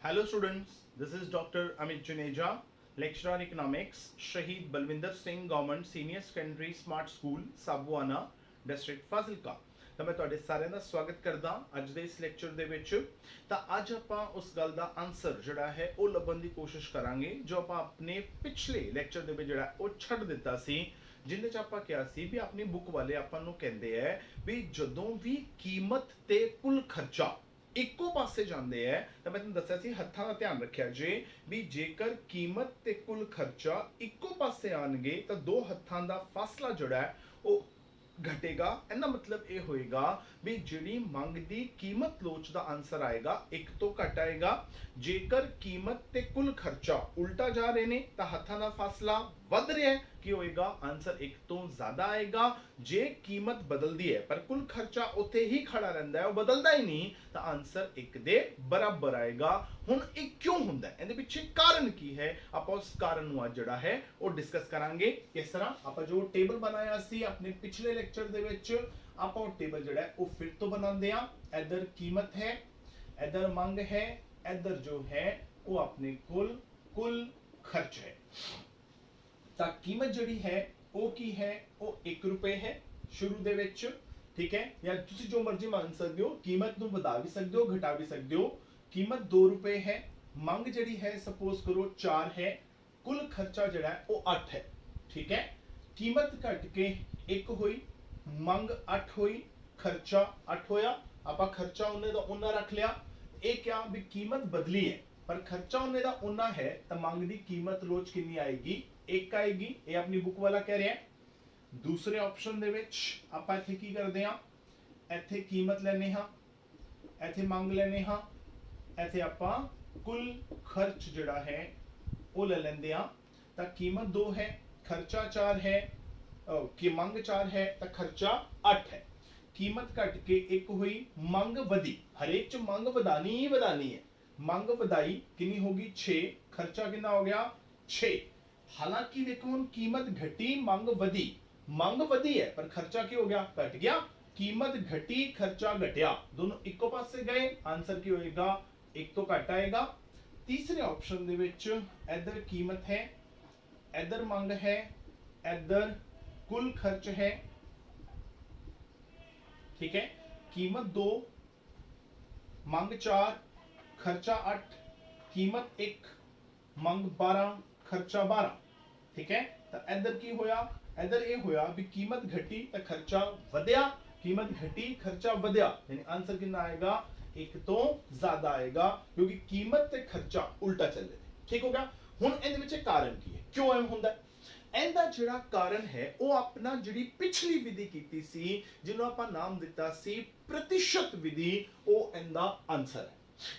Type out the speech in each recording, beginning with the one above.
Hello students, this is Dr. Amit Juneja, lecturer on economics, Shahid Balwinder Singh Government Senior Secondary Smart School, Sabwana, District Fazilka। ਤਾਂ ਮੈਂ ਤੁਹਾਡੇ ਸਾਰਿਆਂ ਦਾ ਸਵਾਗਤ ਕਰਦਾ ਅੱਜ ਦੇ ਇਸ ਲੈਕਚਰ ਦੇ ਵਿੱਚ। ਤਾਂ ਅੱਜ ਆਪਾਂ ਉਸ ਗੱਲ ਦਾ ਆਨਸਰ ਜਿਹੜਾ ਹੈ ਉਹ ਲੱਭਣ ਦੀ ਕੋਸ਼ਿਸ਼ ਕਰਾਂਗੇ ਜੋ ਆਪਾਂ ਆਪਣੇ ਪਿਛਲੇ ਲੈਕਚਰ ਦੇ ਵਿੱਚ ਜਿਹੜਾ ਉਹ ਛੱਡ ਦਿੱਤਾ ਸੀ, ਜਿੰਦੇ ਚ ਆਪਾਂ ਕਿਹਾ ਸੀ ਵੀ ਆਪਣੀ ਬੁੱਕ ਵਾਲੇ ਆਪਾਂ ਨੂੰ ਕਹਿੰਦੇ ਆ ਵੀ ਜਦੋਂ ਵੀ ਕੀਮਤ ਤੇ ਕੁੱਲ ਖਰਚਾ ਇੱਕੋ ਪਾਸੇ ਜਾਂਦੇ ਹੈ ਤਾਂ ਮੈਂ ਤੁਹਾਨੂੰ ਦੱਸਿਆ ਸੀ ਹੱਥਾਂ ਦਾ ਧਿਆਨ ਰੱਖਿਆ ਜੇ ਵੀ ਜੇਕਰ ਕੀਮਤ ਤੇ ਕੁੱਲ ਖਰਚਾ ਇੱਕੋ ਪਾਸੇ ਆਣਗੇ ਤਾਂ ਦੋ ਹੱਥਾਂ ਦਾ ਫਾਸਲਾ ਜਿਹੜਾ ਹੈ ਉਹ घटेगा। ਇਹਦਾ ਮਤਲਬ ਇਹ ਹੋਏਗਾ ਵੀ ਜਿਹੜੀ ਮੰਗ ਦੀ ਕੀਮਤ ਲੋਚ ਦਾ ਆਨਸਰ ਆਏਗਾ ਇੱਕ ਤੋਂ ਘਟ ਆਏਗਾ। ਜੇਕਰ ਕੀਮਤ ਤੇ ਕੁੱਲ ਖਰਚਾ ਉਲਟਾ ਜਾ ਰਹੇ ਨੇ ਤਾਂ ਹੱਥਾਂ ਦਾ ਫਾਸਲਾ ਵੱਧ ਰਿਹਾ ਹੈ, ਕੀ ਹੋਏਗਾ ਆਨਸਰ ਇੱਕ ਤੋਂ ਜ਼ਿਆਦਾ ਆਏਗਾ। ਜੇ ਕੀਮਤ ਬਦਲਦੀ ਹੈ ਪਰ ਕੁੱਲ ਖਰਚਾ ਉੱਥੇ ਹੀ ਖੜਾ ਰਹਿੰਦਾ ਹੈ, ਉਹ ਬਦਲਦਾ ਹੀ ਨਹੀਂ, ਤਾਂ ਆਨਸਰ ਇੱਕ ਦੇ ਬਰਾਬਰ ਆਏਗਾ। ਹੁਣ ਇਹ ਕਿਉਂ ਹੁੰਦਾ ਹੈ, ਇਹਦੇ ਪਿੱਛੇ ਕਾਰਨ ਕੀ ਹੈ, ਆਪਾਂ ਉਸ ਕਾਰਨ ਨੂੰ ਅੱਜ ਜਿਹੜਾ ਹੈ ਉਹ ਡਿਸਕਸ ਕਰਾਂਗੇ। ਕਿਸ ਤਰ੍ਹਾਂ ਆਪਾਂ ਜੋ ਟੇਬਲ ਬਣਾਇਆ ਸੀ ਆਪਣੇ ਪਿਛਲੇ ਲੈਕਚਰ ਦੇ ਵਿੱਚ, ਆਪਾਂ ਉਹ ਟੇਬਲ ਜਿਹੜਾ ਹੈ ਉਹ ਫਿਰ ਤੋਂ ਬਣਾਉਂਦੇ ਆ। ਇੱਧਰ ਕੀਮਤ ਹੈ, ਇੱਧਰ ਮੰਗ ਹੈ, ਇੱਧਰ ਜੋ ਹੈ ਉਹ ਆਪਣੇ ਕੁੱਲ ਖਰਚ ਹੈ। ਤਾਂ ਕੀਮਤ ਜਿਹੜੀ ਹੈ ਉਹ ਕੀ ਹੈ, ਉਹ 1 ਰੁਪਏ ਹੈ ਸ਼ੁਰੂ ਦੇ ਵਿੱਚ, ਠੀਕ ਹੈ, ਜਾਂ ਤੁਸੀਂ ਜੋ ਮਰਜ਼ੀ ਮੰਨ ਸਕਦੇ ਹੋ, ਕੀਮਤ ਨੂੰ ਵਧਾ ਵੀ ਸਕਦੇ ਹੋ ਘਟਾ ਵੀ ਸਕਦੇ ਹੋ। ਕੀਮਤ 2 ਰੁਪਏ ਹੈ, ਮੰਗ ਜਿਹੜੀ ਹੈ ਸਪੋਜ਼ ਕਰੋ 4 ਹੈ, ਕੁੱਲ ਖਰਚਾ ਜਿਹੜਾ ਹੈ ਉਹ 8 ਹੈ, ਠੀਕ ਹੈ। ਕੀਮਤ ਘਟ ਕੇ 1 ਹੋਈ, ਮੰਗ 8 ਹੋਈ, ਖਰਚਾ 8 ਹੋਇਆ। ਆਪਾਂ ਖਰਚਾ ਉਹਨੇ ਦਾ ਉਹਨਾਂ ਰੱਖ ਲਿਆ। ਇਹ ਕਿਹਾ ਵੀ ਕੀਮਤ ਬਦਲੀ ਹੈ ਪਰ ਖਰਚਾ ਉਹਨੇ ਦਾ ਉਹਨਾਂ ਹੈ, ਤਾਂ ਮੰਗ ਦੀ ਕੀਮਤ ਲੋਚ ਕਿੰਨੀ ਆਏਗੀ, 1 ਆਏਗੀ। ਇਹ ਆਪਣੀ ਬੁੱਕ ਵਾਲਾ ਕਹਿ ਰਿਹਾ ਹੈ। ਦੂਸਰੇ ਆਪਸ਼ਨ ਦੇ ਵਿੱਚ ਆਪਾਂ ਇੱਥੇ ਕੀ ਕਰਦੇ ਹਾਂ, ਇੱਥੇ ਕੀਮਤ ਲੈਨੇ ਹਾਂ, ਇੱਥੇ ਮੰਗ ਲੈਨੇ ਹਾਂ, ਇੱਥੇ ਆਪਾਂ ਕੁੱਲ ਖਰਚ ਜਿਹੜਾ ਹੈ ਉਹ ਲੈ ਲੈਂਦੇ ਹਾਂ। ਤਾਂ ਕੀਮਤ 2 ਹੈ, ਖਰਚਾ 4 ਹੈ, ਕਿ ਮੰਗ 4 ਹੈ ਤਾਂ ਖਰਚਾ 8 ਹੈ। ਕੀਮਤ ਘਟ ਕੇ 1 ਹੋਈ, ਮੰਗ ਵਧੀ, ਹਰੇਕ ਚ ਮੰਗ ਵਧਾਣੀ ਹੀ ਵਧਾਣੀ ਹੈ। ਮੰਗ ਵਧਾਈ ਕਿੰਨੀ ਹੋਗੀ 6, ਖਰਚਾ ਕਿੰਨਾ ਹੋ ਗਿਆ 6। ਹਾਲਾਂਕਿ ਦੇਖੋ ਹੁਣ ਕੀਮਤ ਘਟੀ ਮੰਗ ਵਧੀ, ਮੰਗ ਵਧੀ ਹੈ ਪਰ ਖਰਚਾ ਕੀ ਹੋ ਗਿਆ, ਘਟ ਗਿਆ। ਕੀਮਤ ਘਟੀ ਖਰਚਾ ਘਟਿਆ, ਦੋਨੋਂ ਇੱਕੋ ਪਾਸੇ ਗਏ, ਆਨਸਰ ਕੀ ਹੋਏਗਾ 1 ਤੋਂ ਘਟ ਆਏਗਾ। ਤੀਸਰੇ ਆਪਸ਼ਨ ਦੇ ਵਿੱਚ ਇੱਧਰ ਕੀਮਤ ਹੈ, ਇੱਧਰ ਮੰਗ ਹੈ, ਇੱਧਰ कुल खर्च है, ठीक है। कीमत 2, मंग 4, खर्चा 8, कीमत 1, मंग 12, खर्चा 12, ठीक है। तो इधर की होया, इधर ये होया भी कीमत घटी तो खर्चा वधिया, कीमत घटी खर्चा वधिया, यानी आंसर कितना आएगा 1 तो ज्यादा आएगा क्योंकि कीमत ते खर्चा उल्टा चले, ठीक हो गया। हुण इहदे विच कारण की है, क्यों एम हुंदा है, ਇਹਦਾ ਜਿਹੜਾ ਕਾਰਨ ਹੈ ਉਹ ਆਪਣਾ ਜਿਹੜੀ ਪਿਛਲੀ ਵਿਧੀ ਕੀਤੀ ਸੀ ਜਿਹਨੂੰ ਆਪਾਂ ਨਾਮ ਦਿੱਤਾ ਸੀ ਪ੍ਰਤੀਸ਼ਤ ਵਿਧੀ, ਉਹ ਇਹਦਾ ਆਨਸਰ ਹੈ।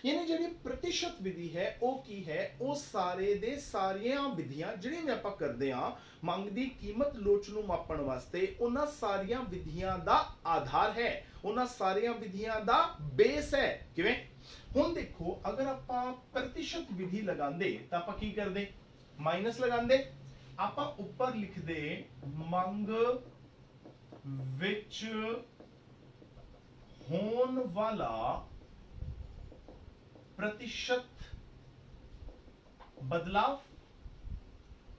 ਯਾਨੀ ਜਿਹੜੀ ਪ੍ਰਤੀਸ਼ਤ ਵਿਧੀ ਹੈ ਉਹ ਕੀ ਹੈ, ਉਹ ਸਾਰੇ ਦੇ ਸਾਰੀਆਂ ਵਿਧੀਆਂ ਜਿਹੜੀਆਂ ਵੀ ਆਪਾਂ ਕਰਦੇ ਆ ਮੰਗ ਦੀ ਕੀਮਤ ਲੋਚ ਨੂੰ ਮਾਪਣ ਵਾਸਤੇ, ਉਹਨਾਂ ਸਾਰੀਆਂ ਵਿਧੀਆਂ ਦਾ ਆਧਾਰ ਹੈ, ਉਹਨਾਂ ਸਾਰੀਆਂ ਵਿਧੀਆਂ ਦਾ ਬੇਸ ਹੈ। ਕਿਵੇਂ, ਹੁਣ ਦੇਖੋ ਅਗਰ ਆਪਾਂ ਪ੍ਰਤੀਸ਼ਤ ਵਿਧੀ ਲਗਾਉਂਦੇ ਤਾਂ ਆਪਾਂ ਕੀ ਕਰਦੇ, ਮਾਈਨਸ ਲਗਾਉਂਦੇ, ਆਪਾਂ ਉੱਪਰ ਲਿਖਦੇ ਮੰਗ ਵਿੱਚ ਹੋਣ ਵਾਲਾ प्रतिशत बदलाव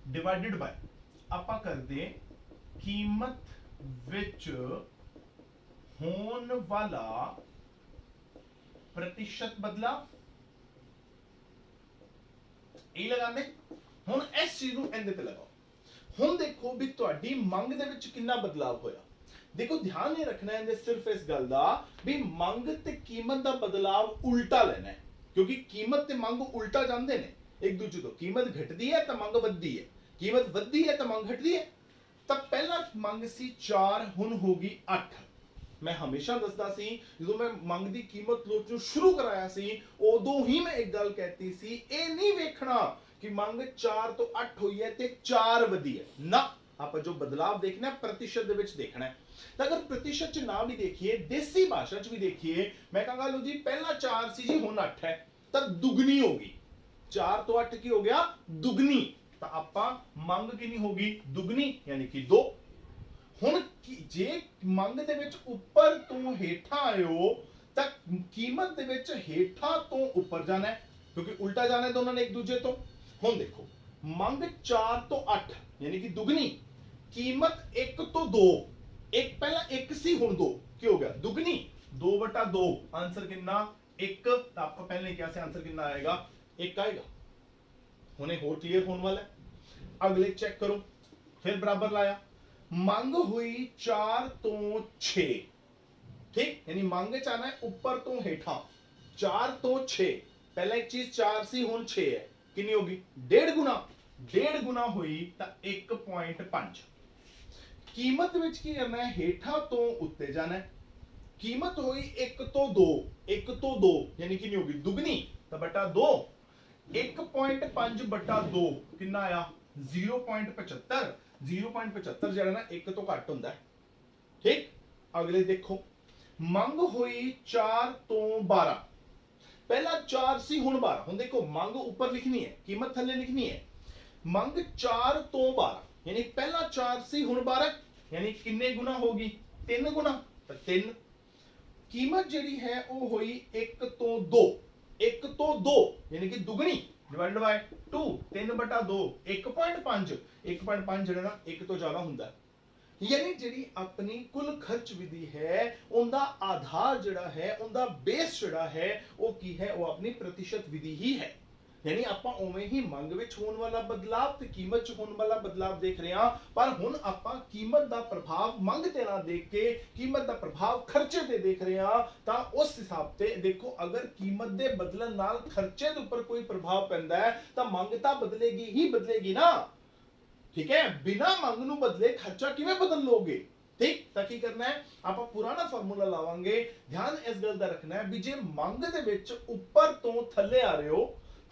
डिवाइडेड बाय आपा कर दे कीमत विच होने वाला प्रतिशत बदलाव, ये लगा दे। हुण इस चीज नूं इहदे ते लगाओ। हुण देखो भी तुहाडी मंग दे विच कितना बदलाव होया। देखो ध्यान ये रखना है सिर्फ इस गल दा भी मंग ते कीमत दा बदलाव उल्टा लेना है, क्योंकि कीमत ते मंग उल्टा जांदे ने एक दूजे तो। कीमत घटदी है तो मंग वधदी है, कीमत वधदी है तो मंग घटदी है। तो पहला मंग सी 4, हुण होगी 8। मैं हमेशा दसदा सी जो मैं मंग दी कीमत लोच नूं शुरू कराया सी उदों ही मैं एक गल कहती सी, ए नहीं वेखना कि मंग 4 तो 8 हुई है ते 4 वधी है ना, आप जो बदलाव देखना है प्रतिशत दे विच देखना है। तो अगर प्रतिशत च ना भी देखिए, देसी भाषा च भी देखिए, मैं कहूंगा लो जी पहला 4 सी जी हुण 8 है, तब दुगनी होगी, 4 तो 8 की हो गया दुगनी, तो आपां मंग कितनी होगी दुगनी यानी कि 2। हुण जे मंग दे विच उपर तो हेठा आयो तां कीमत दे विच हेठा तो उपर जाना है, क्योंकि उल्टा जाना है दोनों ने एक दूजे तो। हुण देखो मंग 4 तो 8 यानी कि दुगनी, कीमत 1 तो 2, एक पहला 1 सी हुण 2 की हो गया दुगनी, 2/2 आंसर कितना 1। तो आपको पहले क्या से आंसर कितना आएगा 1 आएगा। हुणे होर क्लियर होने वाला है। अगले चेक करो, फिर बराबर लाया, मंग हुई 4 तो 6, ठीक, यानी मंग चाहना है ऊपर तो हेठा, 4 तो 6, पहला एक चीज 4 सी हुण 6 है, कितनी होगी 1.5 गुना, 1.5 गुना हुई तो 1.5। कीमत विच की करना है हेठा तो उत्ते जाना है, कीमत हुई 1 तो 2, 1 तो 2 यानी कितनी होगी दुगनी तो बटा 2, 1.5 बटा 2 कितना आया 0.75, 0.75 जरा ना 1 तो घट होंदा है, ठीक। अगले देखो मंग हुई 4 तो 12, पहला 4 सी हुण 12, हुण देखो मंग ऊपर लिखनी है कीमत थल्ले लिखनी है, मंग 4 तो 12 यानी पहला 4 सी हुण 12 यानी किन्ने गुना होगी 3 गुना, तो 3। कीमत जड़ी है वो हुई 1 तो 2, 1 तो 2 यानी कि दुगनी डिवाइडेड बाय 2, 3/2 1.5, 1.5 जड़ा ना 1 तो ज्यादा हुंदा है, यानी जड़ी अपनी कुल खर्च विधि है उनका आधार जड़ा है उनका बेस जड़ा है वो की है वो अपनी प्रतिशत विधि ही है। यानी आपां उवें ही मंग विच होने वाला बदलाव ते कीमत च होने वाला बदलाव देख रहे हां, पर हुण आपां कीमत दा प्रभाव मंग ते ना देख के कीमत दा प्रभाव खर्चे ते देख रहे हां, तां उस हिसाब ते देखो अगर कीमत दे बदलन नाल खर्चे दे ऊपर कोई प्रभाव पैंदा है तां मंग तां बदलेगी ही बदलेगी ना, ठीक है। बिना मंग नूं बदले खर्चा किवें बदल लोगे, ठीक। तां की करना है आपां पुराना फार्मूला लावांगे, ध्यान इस गल दा रखना है भी जे मंग दे विच ऊपर तो थल्ले आ रहे हो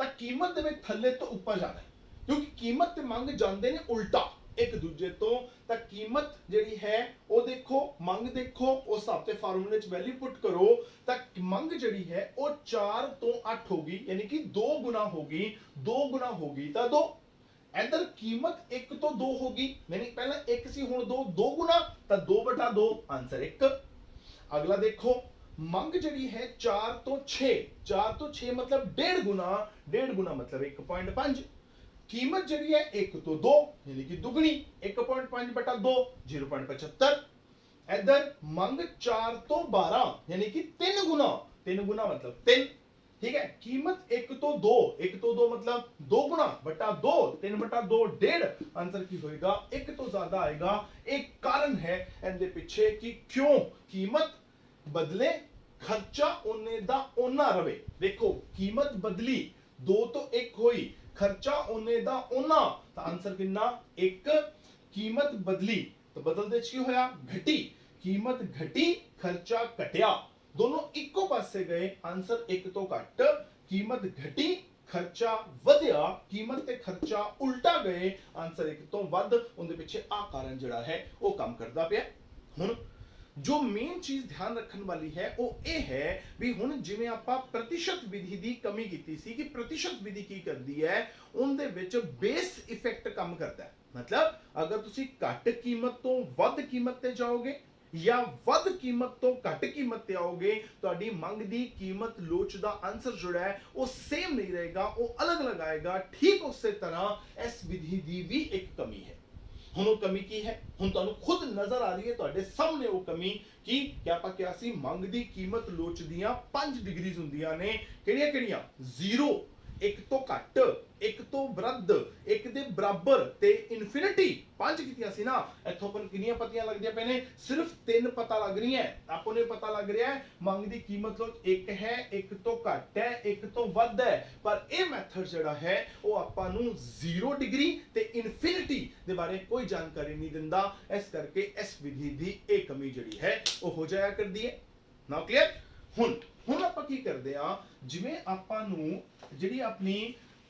ਤਾਂ ਕੀਮਤ ਦੇ ਵਿੱਚ ਥੱਲੇ ਤੋਂ ਉੱਪਰ ਜਾਣਾ ਹੈ, ਕਿਉਂਕਿ ਕੀਮਤ ਤੇ ਮੰਗ ਜਾਂਦੇ ਨੇ ਉਲਟਾ ਇੱਕ ਦੂਜੇ ਤੋਂ, ਤਾਂ ਕੀਮਤ ਜਿਹੜੀ ਹੈ ਉਹ ਦੇਖੋ ਮੰਗ ਦੇਖੋ ਉਸ ਹਿਸਾਬ ਤੇ ਫਾਰਮੂਲੇ 'ਚ ਵੈਲਿਊ ਪੁੱਟ ਕਰੋ ਤਾਂ ਮੰਗ ਜਿਹੜੀ ਹੈ ਉਹ 4 ਤੋਂ 8 ਹੋਗੀ ਯਾਨੀ ਕਿ 2 ਗੁਣਾ ਹੋਗੀ, 2 ਗੁਣਾ ਹੋਗੀ ਤਾਂ 2। ਇਧਰ ਕੀਮਤ 1 ਤੋਂ 2 ਹੋਗੀ ਯਾਨੀ ਪਹਿਲਾਂ 1 ਸੀ ਹੁਣ 2, 2 ਗੁਣਾ ਤਾਂ 2/2 ਆਨਸਰ 1। ਅਗਲਾ ਦੇਖੋ मंग जड़ी है 4 तो 6, 4 तो 6 मतलब 1.5 गुना, 1.5 गुना मतलब 1.5, कीमत जड़ी है 1 तो 2 यानी कि दुगनी 1.5/2 0.75। इधर मंग 4 तो 12 यानी कि 3 गुना, 3 गुना मतलब 3, ठीक है। कीमत 1 तो 2, 1 तो 2 मतलब 2 गुना बटा 2, 3/2 1.5, आंसर की होएगा 1 तो ज्यादा आएगा। एक कारण है इनके पीछे कि क्यों कीमत बदले खर्चा ओने दा ओना रवे, देखो कीमत बदली 2 तो 1 होई, खर्चा ओने दा ओना, तो आंसर कितना 1। कीमत बदली तो बदलदे की होया घटी, कीमत घटी खर्चा घटिया, दोनों इको पासे गए, आंसर 1 तो घट, कीमत घटी खर्चा वधिया, कीमत ते खर्चा उल्टा गए, आंसर 1 तो वध। उनके पीछे आ कारण जड़ा है वो काम करता पिया। हुण जो मेन चीज ध्यान रखने वाली है वो ये है भी हुण जिवें आपां प्रतिशत विधि दी कमी कीती सी कि प्रतिशत विधि की करदी है उनदे विच बेस इफेक्ट काम करता है, मतलब अगर तुसी घट कीमत तो वध कीमत ते जाओगे या वध कीमत तो घट कीमत ते आओगे तुहाडी मंग दी कीमत लोच दा आंसर जुड़ा है वो सेम नहीं रहेगा, वो अलग अलग आएगा। ठीक उसी तरह इस विधि दी भी एक कमी है। हुण वो कमी की है, हुण तुहानू खुद नजर आ रही है तुहाडे सामने वो कमी कि क्या आपां किहा सी मंग दी कीमत लोच दियां 5 डिग्रीज हुंदियां ने, किहड़ियां किहड़ियां 0 1 तो घट, 1 तो वृद्ध, 1 दे बराबर ते इनफिनिटी 5 कीतियां सी ना। इत्थों अपन कितनियां पतियां लगदियां पे ने सिर्फ 3 पता लग रही है, आपको ने पता लग रहा है मंग दी कीमत लोच 1 है, 1 तो घट है, 1 तो वध है, पर यह मैथड जड़ा है वो आपां नू 0 डिग्री ते इनफिनिटी दे बारे कोई जानकारी नहीं दिंदा, इस करके इस विधि दी एक कमी जड़ी है वो हो जाया करदी है। Now clear. हुण आपां की करदे आ जिवें आपां नू ਜਿਹੜੀ ਆਪਣੀ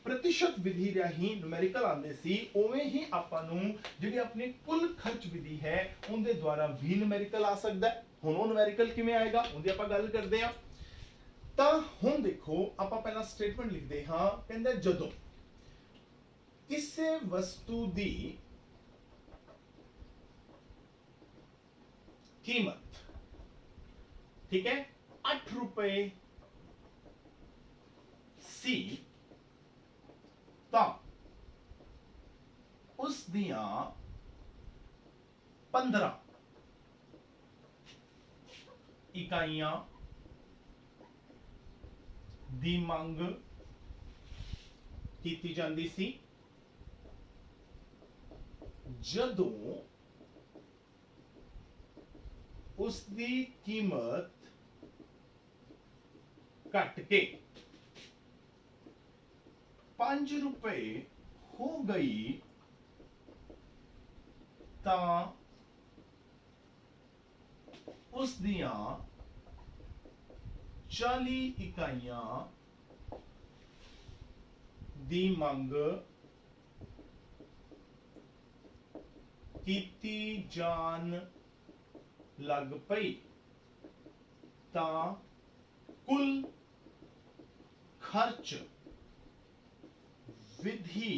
प्रतिशत विधि राही न्यूमेरिकल आंदे सी उवें ही आपां नू ਜਿਹੜੀ ਆਪਣੀ कुल खर्च विधि है उनके द्वारा भी न्यूमेरिकल आ सकदा है। हुण ਉਹ न्यूमेरिकल किवें आएगा उनदी आपां गल करदे आ। ਤਾਂ ਹੁਣ ਦੇਖੋ ਆਪਾਂ ਪਹਿਲਾਂ ਸਟੇਟਮੈਂਟ ਲਿਖਦੇ ਹਾਂ, ਕਹਿੰਦਾ ਜਦੋਂ ਕਿਸੇ ਵਸਤੂ ਦੀ कीमत ठीक है 8 रुपए सी ਸੀ ਤਾਂ ਉਸ ਦੀਆਂ 15 ਇਕਾਈਆਂ ਦੀ ਮੰਗ ਕੀਤੀ ਜਾਂਦੀ ਸੀ ਜਦੋਂ ਉਸ ਦੀ ਕੀਮਤ ਘਟ ਕੇ 5 रुपए हो गई ਤਾਂ ਉਸ ਦੀਆਂ 40 ਇਕਾਈਆਂ ਦੀ ਮੰਗ ਕੀਤੀ ਜਾਣ ਲੱਗ ਪਈ ਤਾਂ ਕੁੱਲ ਖਰਚ विधि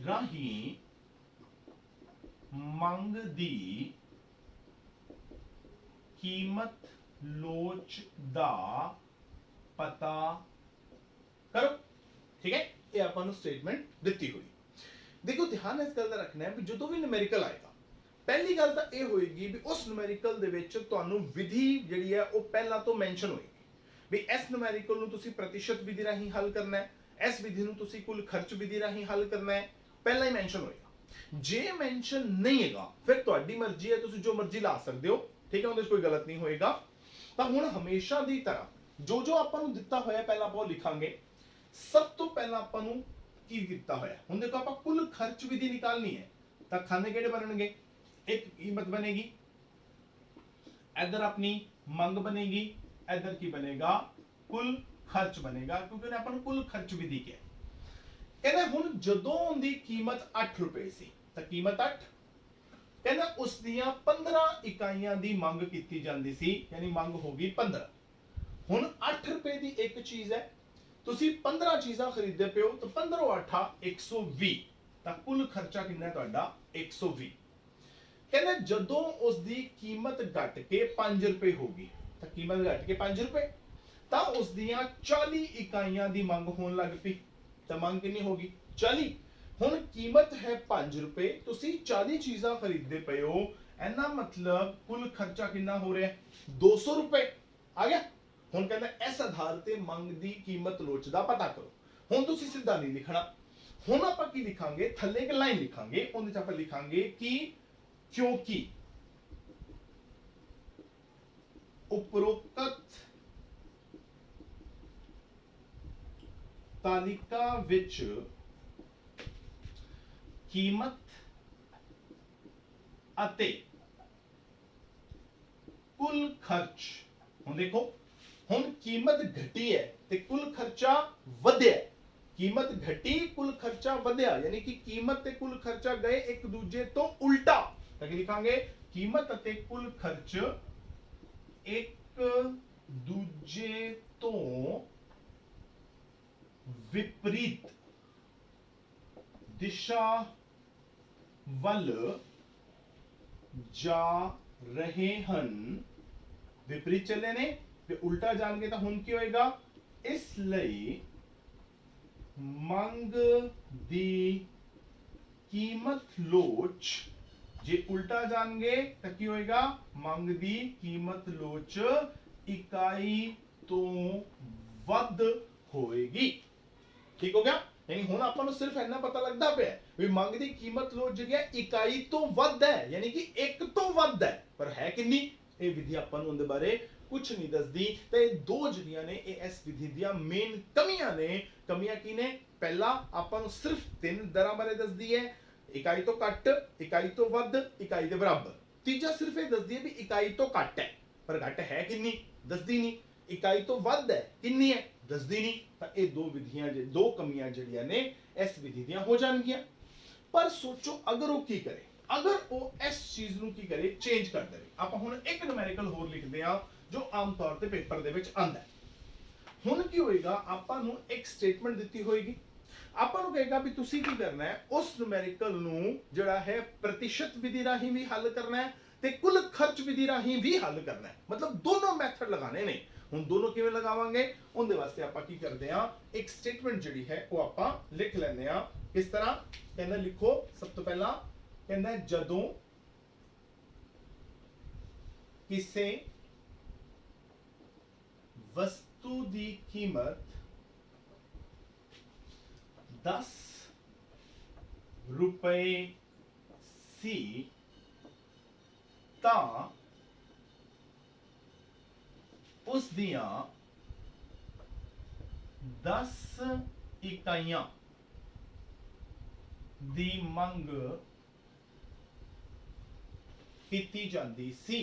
राही मंग दी कीमत लोच दा पता करो। ठीक है, ये अपन स्टेटमेंट ਦਿੱਤੀ ਹੋਈ। देखो ध्यान इस गल ਦਾ ਰੱਖਣਾ ਹੈ ਵੀ ਜਦੋਂ ਵੀ ਨੂਮੈਰੀਕਲ ਆਏਗਾ ਪਹਿਲੀ ਗੱਲ ਤਾਂ ਇਹ ਹੋਏਗੀ ਵੀ ਉਸ ਨੂਮੈਰੀਕਲ ਦੇ ਵਿੱਚ ਤੁਹਾਨੂੰ ਵਿਧੀ ਜਿਹੜੀ ਹੈ ਉਹ ਪਹਿਲਾਂ ਤੋਂ ਮੈਂਸ਼ਨ ਹੋਏਗੀ ਵੀ ਇਸ ਨੂਮੈਰੀਕਲ ਨੂੰ ਤੁਸੀਂ ਪ੍ਰਤੀਸ਼ਤ ਵਿਧੀ ਰਾਹੀਂ ਹੱਲ ਕਰਨਾ ਹੈ, ਇਸ ਵਿਧੀ ਨੂੰ ਤੁਸੀਂ ਕੁੱਲ ਖਰਚ ਵਿਧੀ ਰਾਹੀਂ ਹੱਲ ਕਰਨਾ ਹੈ, ਪਹਿਲਾਂ ਹੀ ਮੈਂਸ਼ਨ ਹੋਏਗਾ। ਜੇ ਮੈਂਸ਼ਨ ਨਹੀਂ ਹੈਗਾ ਫਿਰ ਤੁਹਾਡੀ ਮਰਜ਼ੀ ਹੈ, ਤੁਸੀਂ ਜੋ ਮਰਜ਼ੀ ਲਾ ਸਕਦੇ ਹੋ। ਠੀਕ ਹੈ, ਉਹਦੇ 'ਚ ਕੋਈ ਗਲਤ ਨਹੀਂ ਹੋਏਗਾ। ਤਾਂ ਹੁਣ ਹਮੇਸ਼ਾ ਦੀ ਤਰ੍ਹਾਂ ਜੋ ਜੋ ਆਪਾਂ ਨੂੰ ਦਿੱਤਾ ਹੋਇਆ ਪਹਿਲਾਂ ਆਪਾਂ ਉਹ ਲਿਖਾਂਗੇ। ਸਭ ਤੋਂ ਪਹਿਲਾਂ ਆਪਾਂ ਨੂੰ ਕੀ ਦਿੱਤਾ ਹੋਇਆ, ਹੁਣ ਦੇਖੋ ਆਪਾਂ ਕੁੱਲ ਖਰਚ ਵਿਧੀ ਨਿਕਾਲਣੀ ਹੈ ਤਾਂ ਖਾਨੇ ਕਿਹੜੇ ਬਣਨਗੇ, ਇੱਕ ਕੀਮਤ ਬनेगी, इधर अपनी मंग बनेगी, इधर की बनेगा कुल खर्च बनेगा क्योंकि उन्हें अपन कुल खर्च विधि किया। कहना हुन जदों दी कीमत 8 रुपए सी तां कीमत 8 कहना उस दियां 15 इकाइयां दी मंग कीती जांदी सी यानी मंग होगी 15। हुन 8 रुपए दी एक चीज है, तुसी 15 चीज़ां खरीददे पे हो तो 15 8 120 तां कुल खर्चा कितना है तुहाडा 120। कहना जदों उस दी कीमत घट के 5 रुपए होगी तां कीमत घट के 5 रुपए ਤਾਂ ਉਸ ਦੀਆਂ 40 ਇਕਾਈਆਂ ਦੀ ਮੰਗ ਹੋਣ ਲੱਗ ਪਈ ਤਾਂ ਮੰਗ ਕਿੰਨੀ ਹੋਗੀ 40। ਹੁਣ ਕੀਮਤ ਹੈ 5 ਰੁਪਏ, ਤੁਸੀਂ 40 ਚੀਜ਼ਾਂ ਖਰੀਦਦੇ ਪਏ ਹੋ, ਇਹਦਾ ਮਤਲਬ ਕੁੱਲ ਖਰਚਾ ਕਿੰਨਾ ਹੋ ਰਿਹਾ 200 ਰੁਪਏ ਆ ਗਿਆ। ਹੁਣ ਕਹਿੰਦਾ ਇਸ ਆਧਾਰ ਤੇ ਮੰਗ ਦੀ ਕੀਮਤ ਲੋਚਦਾ ਪਤਾ ਕਰੋ। ਹੁਣ ਤੁਸੀਂ ਸਿੱਧਾ ਨਹੀਂ ਲਿਖਣਾ, ਹੁਣ ਆਪਾਂ ਕੀ ਲਿਖਾਂਗੇ, ਥੱਲੇ ਇੱਕ ਲਾਈਨ ਲਿਖਾਂਗੇ, ਉਹਦੇ ਚ ਆਪਾਂ ਲਿਖਾਂਗੇ ਕਿ ਕਿਉਂਕਿ ਉਪਰੋਕਤ तालिका विच कीमत अते कुल खर्च, हुण देखो हुण कीमत घटी है ते कुल खर्चा वधिया, कीमत घटी कुल खर्चा वधिया यानी कि कीमत ते कुल खर्चा गए एक दूजे तो उल्टा। ताकि लिखांगे कीमत अते कुल खर्च एक दूजे तो विपरीत दिशा वल जा रहे हैं, विपरीत चले ने ते उल्टा जाएंगे तो हुण की होएगा, इसलिए मंग दी कीमत लोच जे उल्टा जाएंगे तो की होएगा, मंग दी कीमत लोच इकाई तो वध होएगी। ठीक हो गया, यानी हुण आपां नूं सिर्फ इन्ना पता लगदा पिया भी मंग दी कीमत लोच जिहड़ी है इकाई तो वध है यानी कि एक तो वध है, पर है कितनी ਇਹ ਵਿਧੀ ਆਪਾਂ ਨੂੰ ਉਹਦੇ ਬਾਰੇ ਕੁਝ ਨਹੀਂ ਦੱਸਦੀ। ਤੇ ਦੋ ਜਿਹੜੀਆਂ ਨੇ ਇਹ ਇਸ ਵਿਧੀ ਦੀਆਂ ਮੇਨ ਕਮੀਆਂ ਨੇ। ਕਮੀਆਂ ਕੀ ਨੇ, ਪਹਿਲਾ ਆਪਾਂ ਨੂੰ ਸਿਰਫ ਤਿੰਨ ਦਰਾਂ ਬਾਰੇ ਦੱਸਦੀ ਹੈ, ਇਕਾਈ ਤੋਂ ਘੱਟ, ਇਕਾਈ ਤੋਂ ਵੱਧ, ਇਕਾਈ ਦੇ ਬਰਾਬਰ। ਤੀਜਾ ਸਿਰਫ ਇਹ ਦੱਸਦੀ ਹੈ ਵੀ ਇਕਾਈ ਤੋਂ ਘੱਟ ਹੈ, ਪਰ ਘੱਟ ਹੈ ਕਿੰਨੀ ਦੱਸਦੀ ਨਹੀਂ, ਇਕਾਈ ਤੋਂ ਵੱਧ ਹੈ ਕਿੰਨੀ ਹੈ ਦੱਸਦੀ ਨਹੀਂ। ਤਾਂ ਇਹ ਦੋ ਵਿਧੀਆਂ ਦੋ ਕਮੀਆਂ ਜਿਹੜੀਆਂ ਨੇ ਇਸ ਵਿਧੀ ਦੀਆਂ ਹੋ ਜਾਣਗੀਆਂ। ਪਰ ਸੋਚੋ ਅਗਰ ਉਹ ਕੀ ਕਰੇ, ਅਗਰ ਉਹ ਇਸ ਚੀਜ਼ ਨੂੰ ਕੀ ਕਰੇ, ਚੇਂਜ ਕਰ ਦੇਵੇ। ਆਪਾਂ ਹੁਣ ਇੱਕ ਨੂਮੈਰੀਕਲ ਹੋਰ ਲਿਖਦੇ ਆ ਜੋ ਆਮ ਤੌਰ ਤੇ ਪੇਪਰ ਦੇ ਵਿੱਚ ਆਂਦਾ। ਹੁਣ ਕੀ ਹੋਏਗਾ, ਆਪਾਂ ਨੂੰ ਇੱਕ ਸਟੇਟਮੈਂਟ ਦਿੱਤੀ ਹੋਏਗੀ, ਆਪਾਂ ਨੂੰ ਕਹੇਗਾ ਵੀ ਤੁਸੀਂ ਕੀ ਕਰਨਾ ਹੈ, ਉਸ ਨੂਮੈਰੀਕਲ ਨੂੰ ਜਿਹੜਾ ਹੈ ਪ੍ਰਤੀਸ਼ਤ ਵਿਧੀ ਰਾਹੀਂ ਵੀ ਹੱਲ ਕਰਨਾ ਹੈ ਤੇ ਕੁੱਲ ਖਰਚ ਵਿਧੀ ਰਾਹੀਂ ਵੀ ਹੱਲ ਕਰਨਾ ਹੈ। मतलब दोनों मेथड लगाने ने। ਹੁਣ ਦੋਨੋਂ ਕਿਵੇਂ ਲਗਾਵਾਂਗੇ ਉਹਦੇ ਵਾਸਤੇ ਆਪਾਂ ਕੀ ਕਰਦੇ ਆ ਇੱਕ ਸਟੇਟਮੈਂਟ ਜਿਹੜੀ ਹੈ ਉਹ ਆਪਾਂ ਲਿਖ ਲੈਂਦੇ ਆ ਕਿਸ ਤਰ੍ਹਾਂ ਕਹਿੰਦਾ ਲਿਖੋ ਸਭ ਤੋਂ ਪਹਿਲਾਂ ਕਹਿੰਦਾ ਜਦੋਂ ਕਿਸੇ वस्तु की कीमत 10 रुपए सी तां उस दियां 10 इकाइयां दी मंग कीती जांदी सी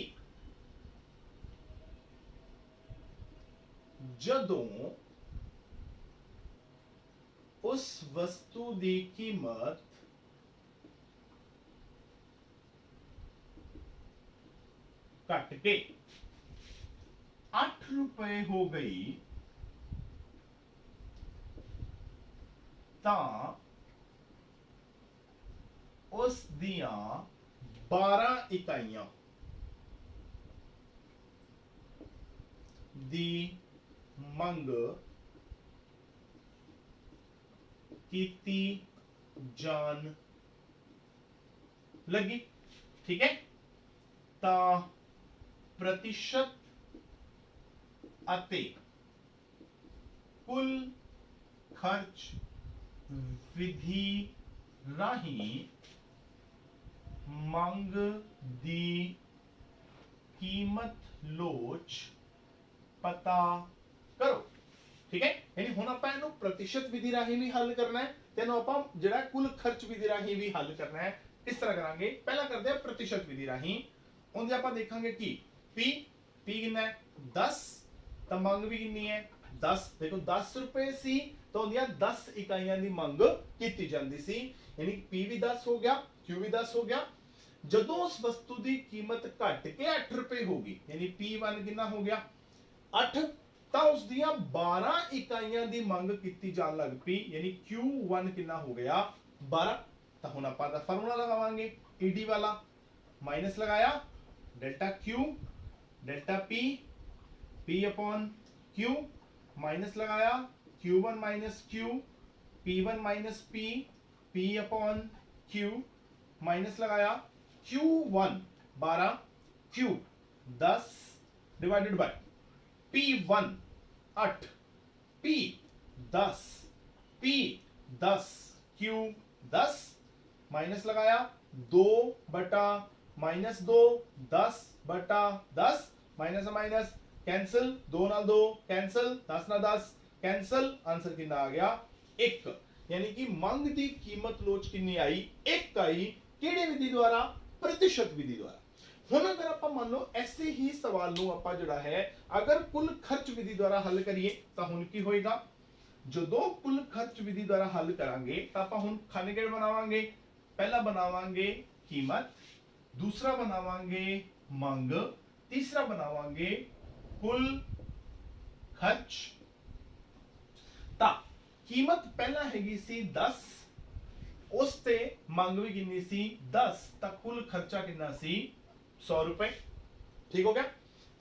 ਜਦੋਂ उस वस्तु की कीमत घट के 8 रुपए हो गई तां उस दियां 12 इकाइयां दी मंग कीती जान लगी ठीक है ता प्रतिशत अते कुल खर्च विधि राही मंग दी कीमत लोच पता करो ठीक है यानी हुण आपां इहनूं प्रतिशत विधि राही भी हल करना है ते इहनूं आपां जिहड़ा कुल खर्च विधि राही भी हल करना है किस तरह करांगे पहला करदे आ प्रतिशत विधि राही उहदे आपां देखांगे कि p कितना है 10 तां मंग भी कितनी है 10 देखो 10 रुपए सी तो उहदियां 10 इकाइयां दी मंग कीती जांदी सी यानी p भी 10 हो गया q भी 10 हो गया जदों उस वस्तु की कीमत घट के 8 रुपए होगी यानी p1 कितना हो गया 8 ਤਾਂ ਉਸ ਦੀਆਂ 12 ਇਕਾਈਆਂ ਦੀ ਮੰਗ ਕੀਤੀ ਜਾਣ ਲੱਗ ਪਈ ਯਾਨੀ Q1 ਕਿੰਨਾ ਹੋ ਗਿਆ 12 ਤਾਂ ਹੁਣ ਆਪਾਂ ਦਾ ਫਾਰਮੂਲਾ ਲਗਾਵਾਂਗੇ ED ਵਾਲਾ ਮਾਈਨਸ ਲਗਾਇਆ delta Q delta P P upon Q minus लगाया Q1 minus Q P1 minus P P upon Q minus लगाया Q1 12 Q 10 divided by P1 8 P 10 P 10 Q 10 minus लगाया 2 बटा माइनस 2 10 बटा 10 minus minus cancel 2 ना 2 cancel 10 ना 10 cancel answer कितना आ गया 1 यानी कि मंग की कीमत लोच कितनी आई 1 आई किहड़ी विधि द्वारा प्रतिशत विधि द्वारा ਹੁਣ अगर ਆਪਾਂ ਮੰਨ ਲਓ ऐसे ही सवाल ਨੂੰ ਆਪਾਂ ਜਿਹੜਾ ਹੈ अगर कुल खर्च विधि द्वारा हल करिए ਤਾਂ ਹੁਣ ਕੀ ਹੋਏਗਾ ਜਦੋਂ कुल खर्च विधि द्वारा हल ਕਰਾਂਗੇ ਤਾਂ ਆਪਾਂ ਹੁਣ ਖਾਨੇ ਕਿਹੜੇ ਬਣਾਵਾਂਗੇ ਪਹਿਲਾ ਬਣਾਵਾਂਗੇ कीमत दूसरा बनावांगे मंग तीसरा बनावांगे कुल खर्च ता कीमत पहला हैगी सी 10 उस ते मंग भी कितनी सी 10 ता कुल खर्चा कितना सी 100 रुपए ठीक हो गया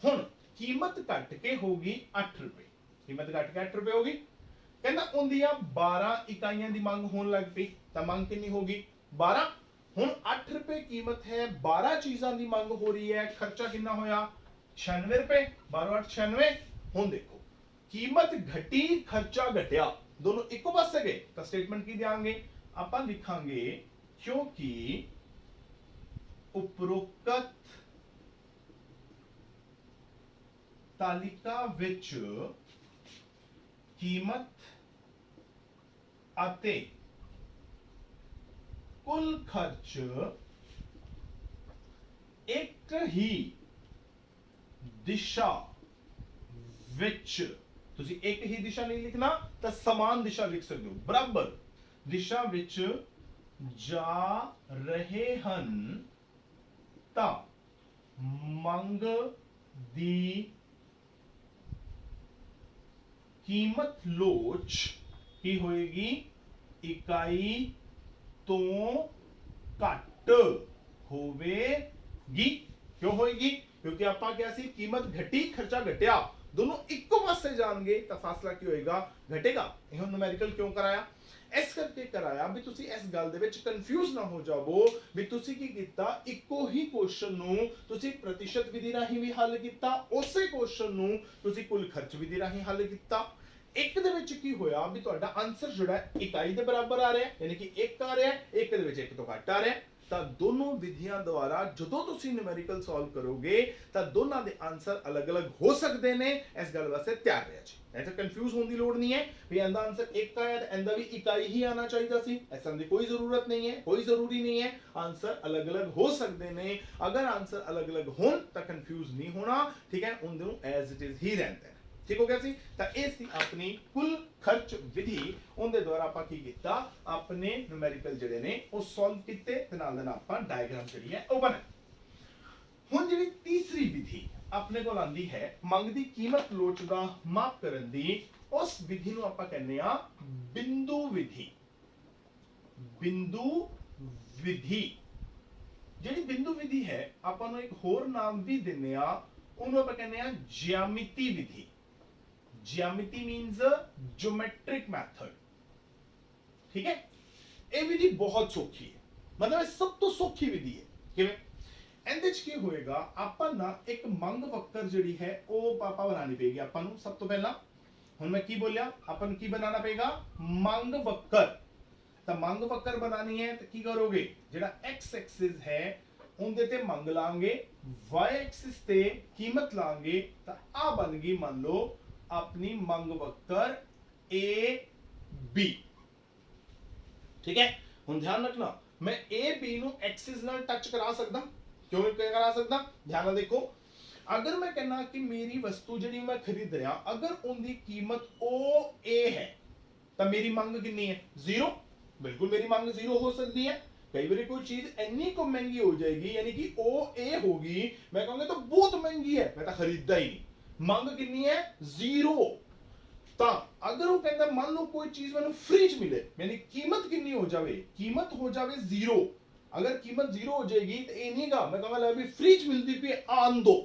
हुन कीमत घट के होगी 8 रुपए कीमत घट के 8 रुपए होगी कहना उन्दियां 12 इकाइयां दी मांग होने लग पई ता मांग कितनी होगी 12 हुन 8 रुपए कीमत है 12 चीजां दी मांग हो रही है खर्चा कितना होया 96 रुपए 12 8 96 हुन देखो कीमत घटी खर्चा घटिया दोनों इको पासे गए ता स्टेटमेंट की देंगे आपां लिखांगे क्योंकि उपरोक्त तालिका विच कीमत आते कुल खर्च एक ही दिशा विच तुसी एक ही दिशा नहीं लिखना तो समान दिशा लिख सकते हो बराबर दिशा विच जा रहे हन ता मंग दी कीमत लोच की होएगी इकाई तो घट होवेगी क्यों होएगी क्योंकि आपा क्या सी कीमत घटी खर्चा घटिया दोनों इक्को पासे जाणगे ਤਾਂ ਫਾਸਲਾ ਕੀ ਹੋਏਗਾ, ਘਟੇਗਾ। ਇਹ ਨੂਮੈਰੀਕਲ ਕਿਉਂ ਕਰਾਇਆ, ਇਸ ਕਰਕੇ ਕਰਾਇਆ ਵੀ ਤੁਸੀਂ ਇਸ ਗੱਲ ਦੇ ਵਿੱਚ ਕਨਫਿਊਜ਼ ਨਾ ਹੋ ਜਾਵੋ ਵੀ ਤੁਸੀਂ ਕੀ ਕੀਤਾ, ਇੱਕੋ ਹੀ ਕੁਐਸਚਨ ਨੂੰ ਤੁਸੀਂ ਪ੍ਰਤੀਸ਼ਤ ਵਿਧੀ ਰਾਹੀਂ ਵੀ ਹੱਲ ਕੀਤਾ, ਉਸੇ ਕੁਐਸਚਨ ਨੂੰ ਤੁਸੀਂ ਕੁੱਲ ਖਰਚ ਵਿਧੀ ਰਾਹੀਂ ਹੱਲ ਕੀਤਾ। ਇੱਕ ਦੇ ਵਿੱਚ ਕੀ ਹੋਇਆ ਵੀ ਤੁਹਾਡਾ ਆਨਸਰ ਜਿਹੜਾ ਇਕਾਈ ਦੇ ਬਰਾਬਰ ਆ ਰਿਹਾ, ਯਾਨੀ ਕਿ 1 ਆ ਰਿਹਾ, ਇੱਕ ਦੇ ਵਿੱਚ 1 ਤੋਂ ਘੱਟ ਆ ਰਿਹਾ। ਤਾਂ ਦੋਨੋਂ ਵਿਧੀਆਂ ਦੁਆਰਾ ਜਦੋਂ ਤੁਸੀਂ ਨਿਊਮੈਰੀਕਲ ਸੋਲਵ ਕਰੋਗੇ ਤਾਂ ਦੋਨਾਂ ਦੇ ਆਨਸਰ ਅਲੱਗ-ਅਲੱਗ ਹੋ ਸਕਦੇ ਨੇ। ਇਸ ਗੱਲ ਵਾਸਤੇ ਤਿਆਰ ਰਹਿ ਜੀ, ਐਸੇ ਕਨਫਿਊਜ਼ ਹੋਣ ਦੀ ਲੋੜ ਨਹੀਂ ਹੈ ਵੀ ਇਹਦਾ ਆਨਸਰ 1 ਆਇਆ ਤੇ ਇਹਦਾ ਵੀ ਇਕਾਈ ਹੀ ਆਣਾ ਚਾਹੀਦਾ ਸੀ, ਐਸਾ ਦੀ ਕੋਈ ਜ਼ਰੂਰਤ ਨਹੀਂ ਹੈ, ਕੋਈ ਜ਼ਰੂਰੀ ਨਹੀਂ ਹੈ। ਆਨਸਰ ਅਲੱਗ-ਅਲੱਗ ਹੋ ਸਕਦੇ ਨੇ। ਅਗਰ ਆਨਸਰ ਅਲੱਗ-ਅਲੱਗ ਹੋਣ ਤਾਂ ਕਨਫਿਊਜ਼ ਨਹੀਂ ਹੋਣਾ, ਠੀਕ ਹੈ, ਉਹਨਾਂ ਨੂੰ ਐਜ਼ ਇਟ ਇਜ਼ ਹੀ ਰਹਿੰਦੇ। ठीक हो गया सी। ਤਾਂ ਇਹ ਸੀ ਆਪਣੀ ਕੁੱਲ ਖਰਚ ਵਿਧੀ। ਉਹਦੇ ਦੁਆਰਾ ਆਪਾਂ ਕੀ ਕੀਤਾ, ਆਪਣੇ ਨੂਮੈਰੀਕਲ ਜਿਹੜੇ ਨੇ ਉਹ ਸੋਲਵ ਕੀਤੇ ਤੇ ਨਾਲ ਦੇ ਨਾਲ ਆਪਾਂ ਡਾਇਗਰਾਮ ਜਿਹੜੀ ਹੈ ਉਹ ਬਣਾਈ। ਹੁਣ ਜਿਹੜੀ ਤੀਸਰੀ ਵਿਧੀ ਆਪਣੇ ਕੋਲ ਆਂਦੀ ਹੈ ਮੰਗ ਦੀ ਕੀਮਤ ਲੋਚ ਦਾ ਮਾਪ ਕਰਨ ਦੀ, ਉਸ ਵਿਧੀ ਨੂੰ ਆਪਾਂ ਕਹਿੰਦੇ ਆ ਬਿੰਦੂ ਵਿਧੀ। ਬਿੰਦੂ ਵਿਧੀ ਜਿਹੜੀ ਬਿੰਦੂ ਵਿਧੀ ਹੈ ਆਪਾਂ ਨੂੰ ਇੱਕ ਹੋਰ ਨਾਮ ਵੀ ਦਿੰਦੇ ਆ, ਉਹਨੂੰ ਆਪਾਂ ਕਹਿੰਦੇ ਆ ਜਿਆਮਿਤੀ ਵਿਧੀ। Geometry means geometric method, ठीक है। ਇਹ ਵਿਧੀ ਬਹੁਤ ਸੌਖੀ ਹੈ, ਮਤਲਬ ਇਹ ਸਭ ਤੋਂ ਸੌਖੀ ਵਿਧੀ ਹੈ। ਕਿਵੇਂ, ਇਹਦੇ ਚ ਕੀ ਹੋਏਗਾ, ਆਪਾਂ ਨਾ ਇੱਕ ਮੰਗ ਵਕਰ ਜਿਹੜੀ ਹੈ ਉਹ ਪਾਪਾ ਬਣਾਣੀ ਪਏਗੀ ਆਪਾਂ ਨੂੰ। ਸਭ ਤੋਂ ਪਹਿਲਾਂ ਹੁਣ ਮੈਂ ਕੀ ਬੋਲਿਆ, ਆਪਾਂ ਨੂੰ ਕੀ ਬਣਾਉਣਾ ਪਏਗਾ, ਮੰਗ ਵਕਰ। ਤਾਂ ਮੰਗ ਵਕਰ ਬਣਾਣੀ ਹੈ ਤਾਂ ਕੀ ਕਰੋਗੇ, ਜਿਹੜਾ x ਐਕਸਿਸ ਹੈ ਉਹਦੇ ਤੇ ਮੰਗ ਲਾਂਗੇ, y ਐਕਸਿਸ ਤੇ ਕੀਮਤ ਲਾਂਗੇ, ਤਾਂ ਆ ਬਣ ਗਈ ਮੰਨ ਲਓ अपनी मंग वक्र ए बी, ठीक है। हुन ध्यान रखना, मैं ए बी नु एक्सिस नाल टच करा सकदा, क्यों करा सकदा, ध्यान नाल देखो। अगर मैं कहना कि मेरी वस्तु जिहड़ी मैं खरीद रहा, अगर उनकी कीमत ओ ए है तो मेरी मंग कितनी है, 0। बिल्कुल मेरी मंग 0 हो सकती है। कई बार कोई चीज इतनी को महंगी हो जाएगी, यानी कि ओ ए होगी, मैं कहूंगा तो बहुत महंगी है, मैं तो खरीददा ही नहीं। ਮੰਗ ਕਿੰਨੀ ਹੈ, 0। ਤਾਂ ਅਗਰ ਉਹ ਕਹਿੰਦਾ ਮੰਨ ਲਓ ਕੋਈ ਚੀਜ਼ ਮੈਨੂੰ ਫ੍ਰੀ ਚ ਮਿਲੇ, ਯਾਨੀ ਕੀਮਤ ਕਿੰਨੀ ਹੋ ਜਾਵੇ, ਕੀਮਤ ਹੋ ਜਾਵੇ 0। ਅਗਰ ਕੀਮਤ 0 ਹੋ ਜਾਏਗੀ ਤਾਂ ਇਹ ਨਹੀਂਗਾ ਮੈਂ ਕਹਾਂਗਾ ਲੈ ਵੀ ਫ੍ਰੀ ਚ ਮਿਲਦੀ ਪਈ ਆਨ ਦੋ।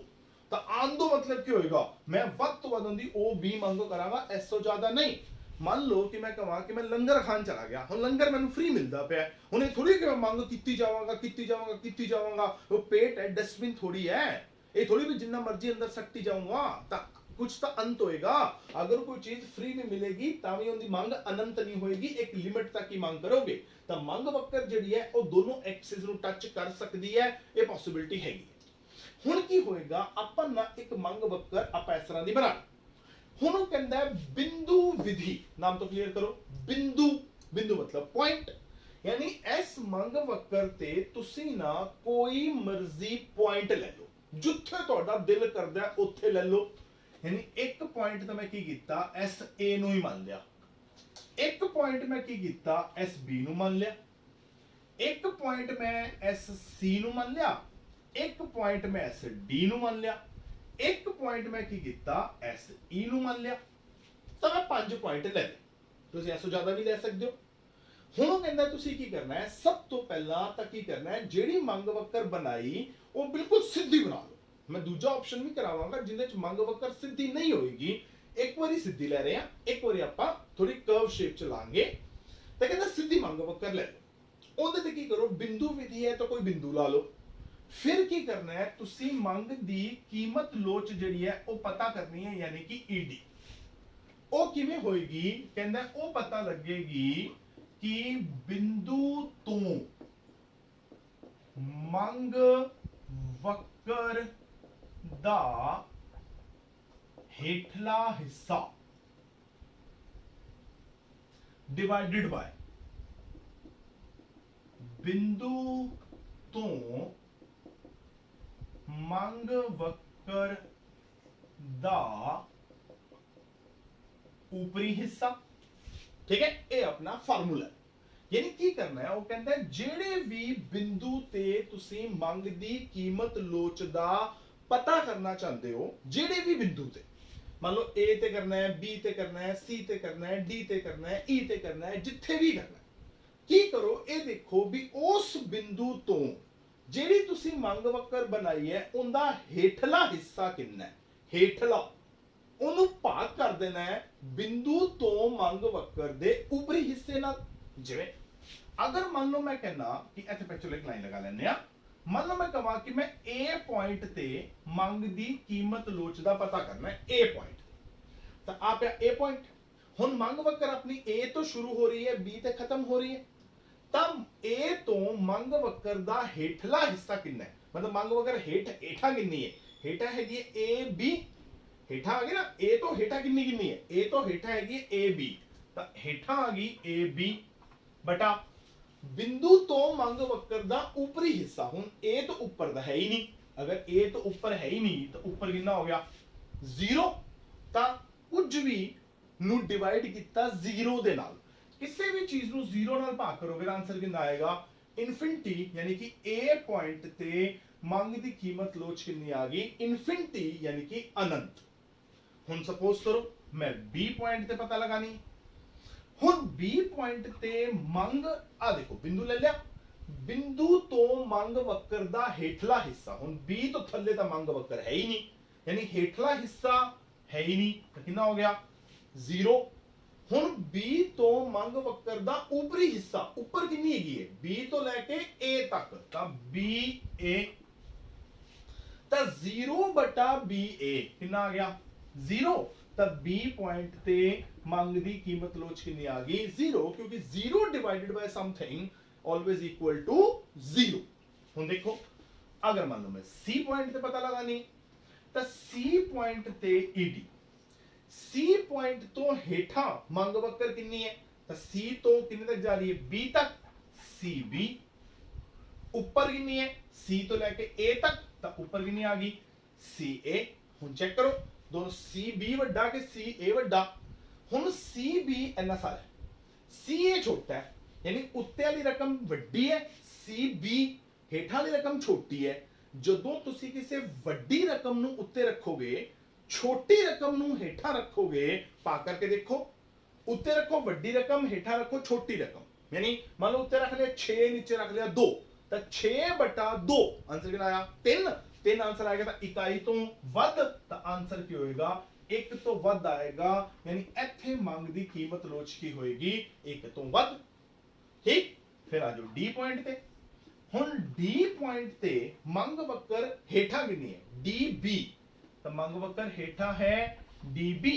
ਤਾਂ ਆਨ ਦੋ ਮਤਲਬ ਕੀ ਹੋਏਗਾ, ਮੈਂ ਵੱਧ ਤੋਂ ਵੱਧ ਦੀ ਉਹ ਵੀ ਮੰਗ ਕਰਾਂਗਾ, ਇਸ ਤੋਂ ਜ਼ਿਆਦਾ ਨਹੀਂ। ਮੰਨ ਲਓ ਕਿ ਮੈਂ ਕਹਾਂ ਕਿ ਮੈਂ ਲੰਗਰ ਖਾਣ ਚਲਾ ਗਿਆ, ਹੁਣ ਲੰਗਰ ਮੈਨੂੰ ਫ੍ਰੀ ਮਿਲਦਾ ਪਿਆ, ਹੁਣ ਇਹ ਥੋੜੀ ਕਿ ਮੈਂ ਮੰਗ ਕੀਤੀ ਜਾਵਾਂਗਾ ਕੀਤੀ ਜਾਵਾਂਗਾ ਕੀਤੀ ਜਾਵਾਂਗਾ। ਉਹ ਪੇਟ ਹੈ, ਡਸਟਬਿਨ ਥੋੜੀ ਹੈ, ਇਹ ਥੋੜੀ ਵੀ ਜਿੰਨਾ ਮਰਜ਼ੀ ਅੰਦਰ ਸੱਟੀ ਜਾਊਂਗਾ, ਤਾਂ ਕੁਝ ਤਾਂ ਅੰਤ ਹੋਏਗਾ। ਅਗਰ ਕੋਈ ਚੀਜ਼ ਫ੍ਰੀ ਵੀ ਮਿਲੇਗੀ ਤਾਂ ਵੀ ਉਹਦੀ ਮੰਗ ਅਨੰਤ ਨਹੀਂ ਹੋਏਗੀ, ਇੱਕ ਲਿਮਿਟ ਤੱਕ ਹੀ ਮੰਗ ਕਰੋਗੇ। ਤਾਂ ਮੰਗ ਵਕਰ ਜਿਹੜੀ ਹੈ ਉਹ ਦੋਨੋਂ ਐਕਸਿਸ ਨੂੰ ਟੱਚ ਕਰ ਸਕਦੀ ਹੈ, ਇਹ ਪੋਸਿਬਿਲਿਟੀ ਹੈਗੀ ਹੈ। ਹੁਣ ਕੀ ਹੋਏਗਾ, ਆਪਾਂ ਨਾ ਇੱਕ ਮੰਗ ਵਕਰ ਆਪਾਂ ਇਸ ਤਰ੍ਹਾਂ ਦੀ ਬਣਾ, ਹੁਣ ਉਹ ਕਹਿੰਦਾ ਹੈ ਬਿੰਦੂ ਵਿਧੀ। ਨਾਮ ਤੋਂ ਕਲੀਅਰ ਕਰੋ, ਬਿੰਦੂ, ਬਿੰਦੂ ਮਤਲਬ ਪੁਆਇੰਟ, ਯਾਨੀ ਇਸ ਮੰਗ ਵਕਰ ਤੇ ਤੁਸੀਂ ਨਾ ਕੋਈ ਮਰਜ਼ੀ ਪੁਆਇੰਟ ਲੈ ਲਓ, ਜਿੱਥੇ ਤੁਹਾਡਾ ਦਿਲ ਕਰਦਾ ਉੱਥੇ ਲੈ ਲਓ। ਯਾਨੀ ਇੱਕ ਪੁਆਇੰਟ ਤਾਂ ਮੈਂ ਕੀ ਕੀਤਾ, ਐਸ ਏ ਨੂੰ ਹੀ ਮੰਨ ਲਿਆ, ਇੱਕ ਪੁਆਇੰਟ ਮੈਂ ਕੀ ਕੀਤਾ, ਐਸ ਬੀ ਨੂੰ ਮੰਨ ਲਿਆ, ਇੱਕ ਪੁਆਇੰਟ ਮੈਂ ਐਸ ਸੀ ਨੂੰ ਮੰਨ ਲਿਆ, ਇੱਕ ਪੁਆਇੰਟ ਮੈਂ ਐਸ ਡੀ ਨੂੰ ਮੰਨ ਲਿਆ, ਇੱਕ ਪੁਆਇੰਟ ਮੈਂ ਕੀ ਕੀਤਾ, ਐਸ ਈ ਨੂੰ ਮੰਨ ਲਿਆ। ਤਾਂ ਮੈਂ 5 ਪੁਆਇੰਟ ਲੈ ਲਏ, ਤੁਸੀਂ ਇਸ ਤੋਂ ਜ਼ਿਆਦਾ ਵੀ ਲੈ ਸਕਦੇ ਹੋ। ਹੁਣ ਉਹ ਕਹਿੰਦਾ ਤੁਸੀਂ ਕੀ ਕਰਨਾ ਹੈ, ਸਭ ਤੋਂ ਪਹਿਲਾਂ ਤਾਂ ਕੀ ਕਰਨਾ ਹੈ, ਜਿਹੜੀ ਮੰਗ ਵਕਰ ਬਣਾਈ ਉਹ ਬਿਲਕੁਲ ਸਿੱਧੀ ਬਣਾ ਲਓ। ਮੈਂ ਦੂਜਾ ਆਪਸ਼ਨ ਵੀ ਕਰਾਵਾਂਗਾ ਜਿਹਦੇ ਚ ਮੰਗ ਵਕਰ ਸਿੱਧੀ ਨਹੀਂ ਹੋਏਗੀ। ਇੱਕ ਵਾਰੀ ਸਿੱਧੀ ਲੈ ਰਹੇ ਆ, ਇੱਕ ਵਾਰੀ ਆਪਾਂ ਥੋੜੀ ਕਰਵ ਸ਼ੇਪ ਚ ਲਾਂਗੇ। ਤਾਂ ਕਹਿੰਦਾ ਸਿੱਧੀ ਮੰਗ ਵਕਰ ਲੈ ਲਓ, ਉਹਦੇ ਤੇ ਕੀ ਕਰੋ, ਬਿੰਦੂ ਵਿਧੀ ਹੈ ਤਾਂ ਕੋਈ ਬਿੰਦੂ ਲਾ ਲਓ। ਫਿਰ ਕੀ ਕਰਨਾ ਹੈ, ਤੁਸੀਂ ਮੰਗ ਦੀ ਕੀਮਤ ਲੋਚ ਜਿਹੜੀ ਹੈ ਉਹ ਪਤਾ ਕਰਨੀ ਹੈ, ਯਾਨੀ ਕਿ ਈਡੀ। ਉਹ ਕਿਵੇਂ ਹੋਏਗੀ, ਕਹਿੰਦਾ ਉਹ ਪਤਾ ਲੱਗੇਗੀ ਕਿ ਬਿੰਦੂ ਤੋਂ ਮੰਗ ਵਕਰ ਦਾ ਹੇਠਲਾ ਹਿੱਸਾ ਡਿਵਾਈਡਡ ਬਾय ਬਿੰਦੂ ਤੋਂ ਮੰਗ ਵਕਰ ਦਾ ऊपरी हिस्सा, ठीक है। ये अपना फार्मूला, यानी की करना है, वो कहता है जेड़े भी बिंदु ते तुसी मंग दी कीमत लोच दा पता करना चाहते हो, जेड़े भी बिंदु ते, मान लो ए ते करना है, बी ते करना है, सी ते करना है, डी ते करना है, ई ते करना है, जिथे भी करना है, की करो ये देखो भी उस बिंदु तो जेड़ी तुसी मंग वक्र बनाई है उनका हेठला हिस्सा कितना है, हेठला ਉਹਨੂੰ ਭਾਗ ਕਰ ਦੇਣਾ ਹੈ ਬਿੰਦੂ ਤੋਂ ਮੰਗ ਵਕਰ ਦੇ ਉਪਰੀ ਹਿੱਸੇ ਨਾਲ। ਜਿਵੇਂ ਅਗਰ ਮੰਨ ਲਓ ਮੈਂ ਕਹਿੰਦਾ ਕਿ ਇੱਥੇ ਪਿਕਚਰ ਇੱਕ ਲਾਈਨ ਲਗਾ ਲੈਂਦੇ ਆ, ਮੰਨ ਲਓ ਮੈਂ ਕਹਾਂ ਕਿ ਮੈਂ A ਪੁਆਇੰਟ ਤੇ ਮੰਗ ਦੀ ਕੀਮਤ ਲੋਚ ਦਾ ਪਤਾ ਕਰਨਾ ਹੈ A ਪੁਆਇੰਟ, ਤਾਂ ਆ ਪਿਆ A ਪੁਆਇੰਟ। ਹੁਣ ਮੰਗ ਵਕਰ ਆਪਣੀ A ਤੋਂ ਸ਼ੁਰੂ ਹੋ ਰਹੀ ਹੈ B ਤੇ ਖਤਮ ਹੋ ਰਹੀ ਹੈ, ਤਾਂ A ਤੋਂ ਮੰਗ ਵਕਰ ਦਾ ਹੇਠਲਾ ਹਿੱਸਾ ਕਿੰਨਾ ਹੈ, ਮਤਲਬ ਮੰਗ ਵਕਰ ਹੇਠਾਂ ਕਿੰਨੀ ਹੈ, ਹੇਠਾਂ ਹੈਗੀ ਹੈ AB, ਹੇਠਾਂ ਆ ਗਈ ਨਾ A ਤੋਂ ਹੇਠਾਂ ਕਿੰਨੀ ਹੈ, A ਤੋਂ ਹੇਠਾਂ ਹੈਗੀ ਹੈ AB, ਤਾਂ ਹੇਠਾਂ ਆ ਗਈ AB ਬਟਾ ਬਿੰਦੂ ਤੋਂ ਮੰਗ ਵਕਰ ਦਾ ਉਪਰੀ ਹਿੱਸਾ। ਹੁਣ A ਤੋਂ ਉੱਪਰ ਦਾ ਹੈ ਹੀ ਨਹੀਂ, ਅਗਰ A ਤੋਂ ਉੱਪਰ ਹੈ ਹੀ ਨਹੀਂ ਤਾਂ ਉੱਪਰ ਕਿੰਨਾ ਹੋ ਗਿਆ 0, ਤਾਂ ਕੁਝ ਵੀ ਨੂੰ ਡਿਵਾਈਡ ਕੀਤਾ 0 ਦੇ ਨਾਲ, ਕਿਸੇ ਵੀ ਚੀਜ਼ ਨੂੰ 0 ਨਾਲ ਭਾਗ ਕਰੋਗੇ ਤਾਂ ਆਨਸਰ ਕਿੰਨਾ ਆਏਗਾ ਇਨਫਿਨਿਟੀ, ਯਾਨੀ ਕਿ A ਪੁਆਇੰਟ ਤੇ ਮੰਗ ਦੀ ਕੀਮਤ ਲੋਚ ਕਿੰਨੀ ਆ ਗਈ ਇਨਫਿਨਿਟੀ, ਯਾਨੀ ਕਿ ਅਨੰਤ। ਹੁਣ ਸਪੋਜ਼ ਕਰੋ ਮੈਂ B ਪੁਆਇੰਟ ਤੇ ਪਤਾ ਲਗਾਣੀ, ਹੁਣ B ਪੁਆਇੰਟ ਤੇ ਮੰਗ ਆ ਦੇਖੋ ਬਿੰਦੂ ਲੈ ਲਿਆ, ਬਿੰਦੂ ਤੋਂ ਮੰਗ ਵਕਰ ਦਾ ਹੇਠਲਾ ਹਿੱਸਾ, ਹੁਣ B ਤੋਂ ਥੱਲੇ ਤਾਂ ਮੰਗ ਵਕਰ ਹੈ ਹੀ ਨਹੀਂ, ਯਾਨੀ ਹੇਠਲਾ ਹਿੱਸਾ ਹੈ ਹੀ ਨਹੀਂ, ਤਾਂ ਕਿੰਨਾ ਹੋ ਗਿਆ 0। ਹੁਣ B ਤੋਂ ਮੰਗ ਵਕਰ ਦਾ ਉਪਰੀ ਹਿੱਸਾ, ਉੱਪਰ ਕਿੰਨੀ ਹੈਗੀ ਹੈ B ਤੋਂ ਲੈ ਕੇ A ਤੱਕ, ਤਾਂ BA, ਤਾਂ 0 ਬਟਾ BA ਕਿੰਨਾ ਆ ਗਿਆ 0, ਤਾਂ B ਪੁਆਇੰਟ ਤੇ ਮੰਗ ਦੀ ਕੀਮਤ ਲੋਚ ਕਿੰਨੀ ਆ ਗਈ 0, ਕਿਉਂਕਿ 0 divided by something always equal to 0। ਹੁਣ ਦੇਖੋ ਅਗਰ ਮੰਨ ਲਓ ਮੈਂ C ਪੁਆਇੰਟ ਤੇ ਪਤਾ ਲਗਾਣੀ, ਤਾਂ C ਪੁਆਇੰਟ ਤੇ ED, C ਪੁਆਇੰਟ ਤੋਂ ਹੇਠਾਂ ਮੰਗ ਵਕਰ ਕਿੰਨੀ ਹੈ, ਤਾਂ C ਤੋਂ ਕਿੰਨੇ ਤੱਕ ਜਾ ਰਹੀ ਹੈ B ਤੱਕ, CB, ਉੱਪਰ ਕਿੰਨੀ ਹੈ C ਤੋਂ ਲੈ ਕੇ A ਤੱਕ, ਤਾਂ ਉੱਪਰ ਕਿੰਨੀ ਆ ਗਈ CA। ਹੁਣ ਚੈੱਕ ਕਰੋ ਦੋਨੋਂ CB ਵੱਡਾ ਕਿ CA ਵੱਡਾ, ਹੁਣ CB ਇੰਨਾ ਸਾਰਾ ਹੈ, CA ਛੋਟਾ ਹੈ, ਯਾਨੀ ਉੱਤੇ ਵਾਲੀ ਰਕਮ ਵੱਡੀ ਹੈ, CB ਹੇਠਾਂ ਵਾਲੀ ਰਕਮ ਛੋਟੀ ਹੈ। ਜਦੋਂ ਤੁਸੀਂ ਕਿਸੇ ਵੱਡੀ ਰਕਮ ਨੂੰ ਉੱਤੇ ਰੱਖੋਗੇ, ਛੋਟੀ ਰਕਮ ਨੂੰ ਹੇਠਾਂ ਰੱਖੋਗੇ, ਪਾ ਕਰਕੇ ਦੇਖੋ, ਉੱਤੇ ਰੱਖੋ ਵੱਡੀ ਰਕਮ, ਹੇਠਾਂ ਰੱਖੋ ਛੋਟੀ ਰਕਮ, ਯਾਨੀ ਮੰਨ ਲਓ ਉੱਤੇ ਰੱਖ ਲਿਆ 6, ਨੀਚੇ ਰੱਖ ਲਿਆ 2, ਤਾਂ 6 ਬਟਾ 2 ਆਨਸਰ ਕਿੰਨਾ ਆਇਆ 3 ਆਨਸਰ ਆਏਗਾ, ਤਾਂ ਇਕਾਈ ਤੋਂ ਵੱਧ, ਤਾਂ ਆਨਸਰ ਕੀ ਹੋਏਗਾ 1 ਤੋਂ ਵੱਧ ਆਏਗਾ, ਯਾਨੀ ਇੱਥੇ ਮੰਗ ਦੀ ਕੀਮਤ ਲੋਚ ਕੀ ਹੋਏਗੀ 1 ਤੋਂ ਵੱਧ। ਠੀਕ, ਫਿਰ ਆ ਜਾਓ D ਪੁਆਇੰਟ ਤੇ, ਹੁਣ D ਪੁਆਇੰਟ ਤੇ ਮੰਗ ਵਕਰ ਹੇਠਾਂ ਕਿੰਨੀ ਹੈ DB, ਤਾਂ ਮੰਗ ਵਕਰ ਹੇਠਾਂ ਹੈ DB,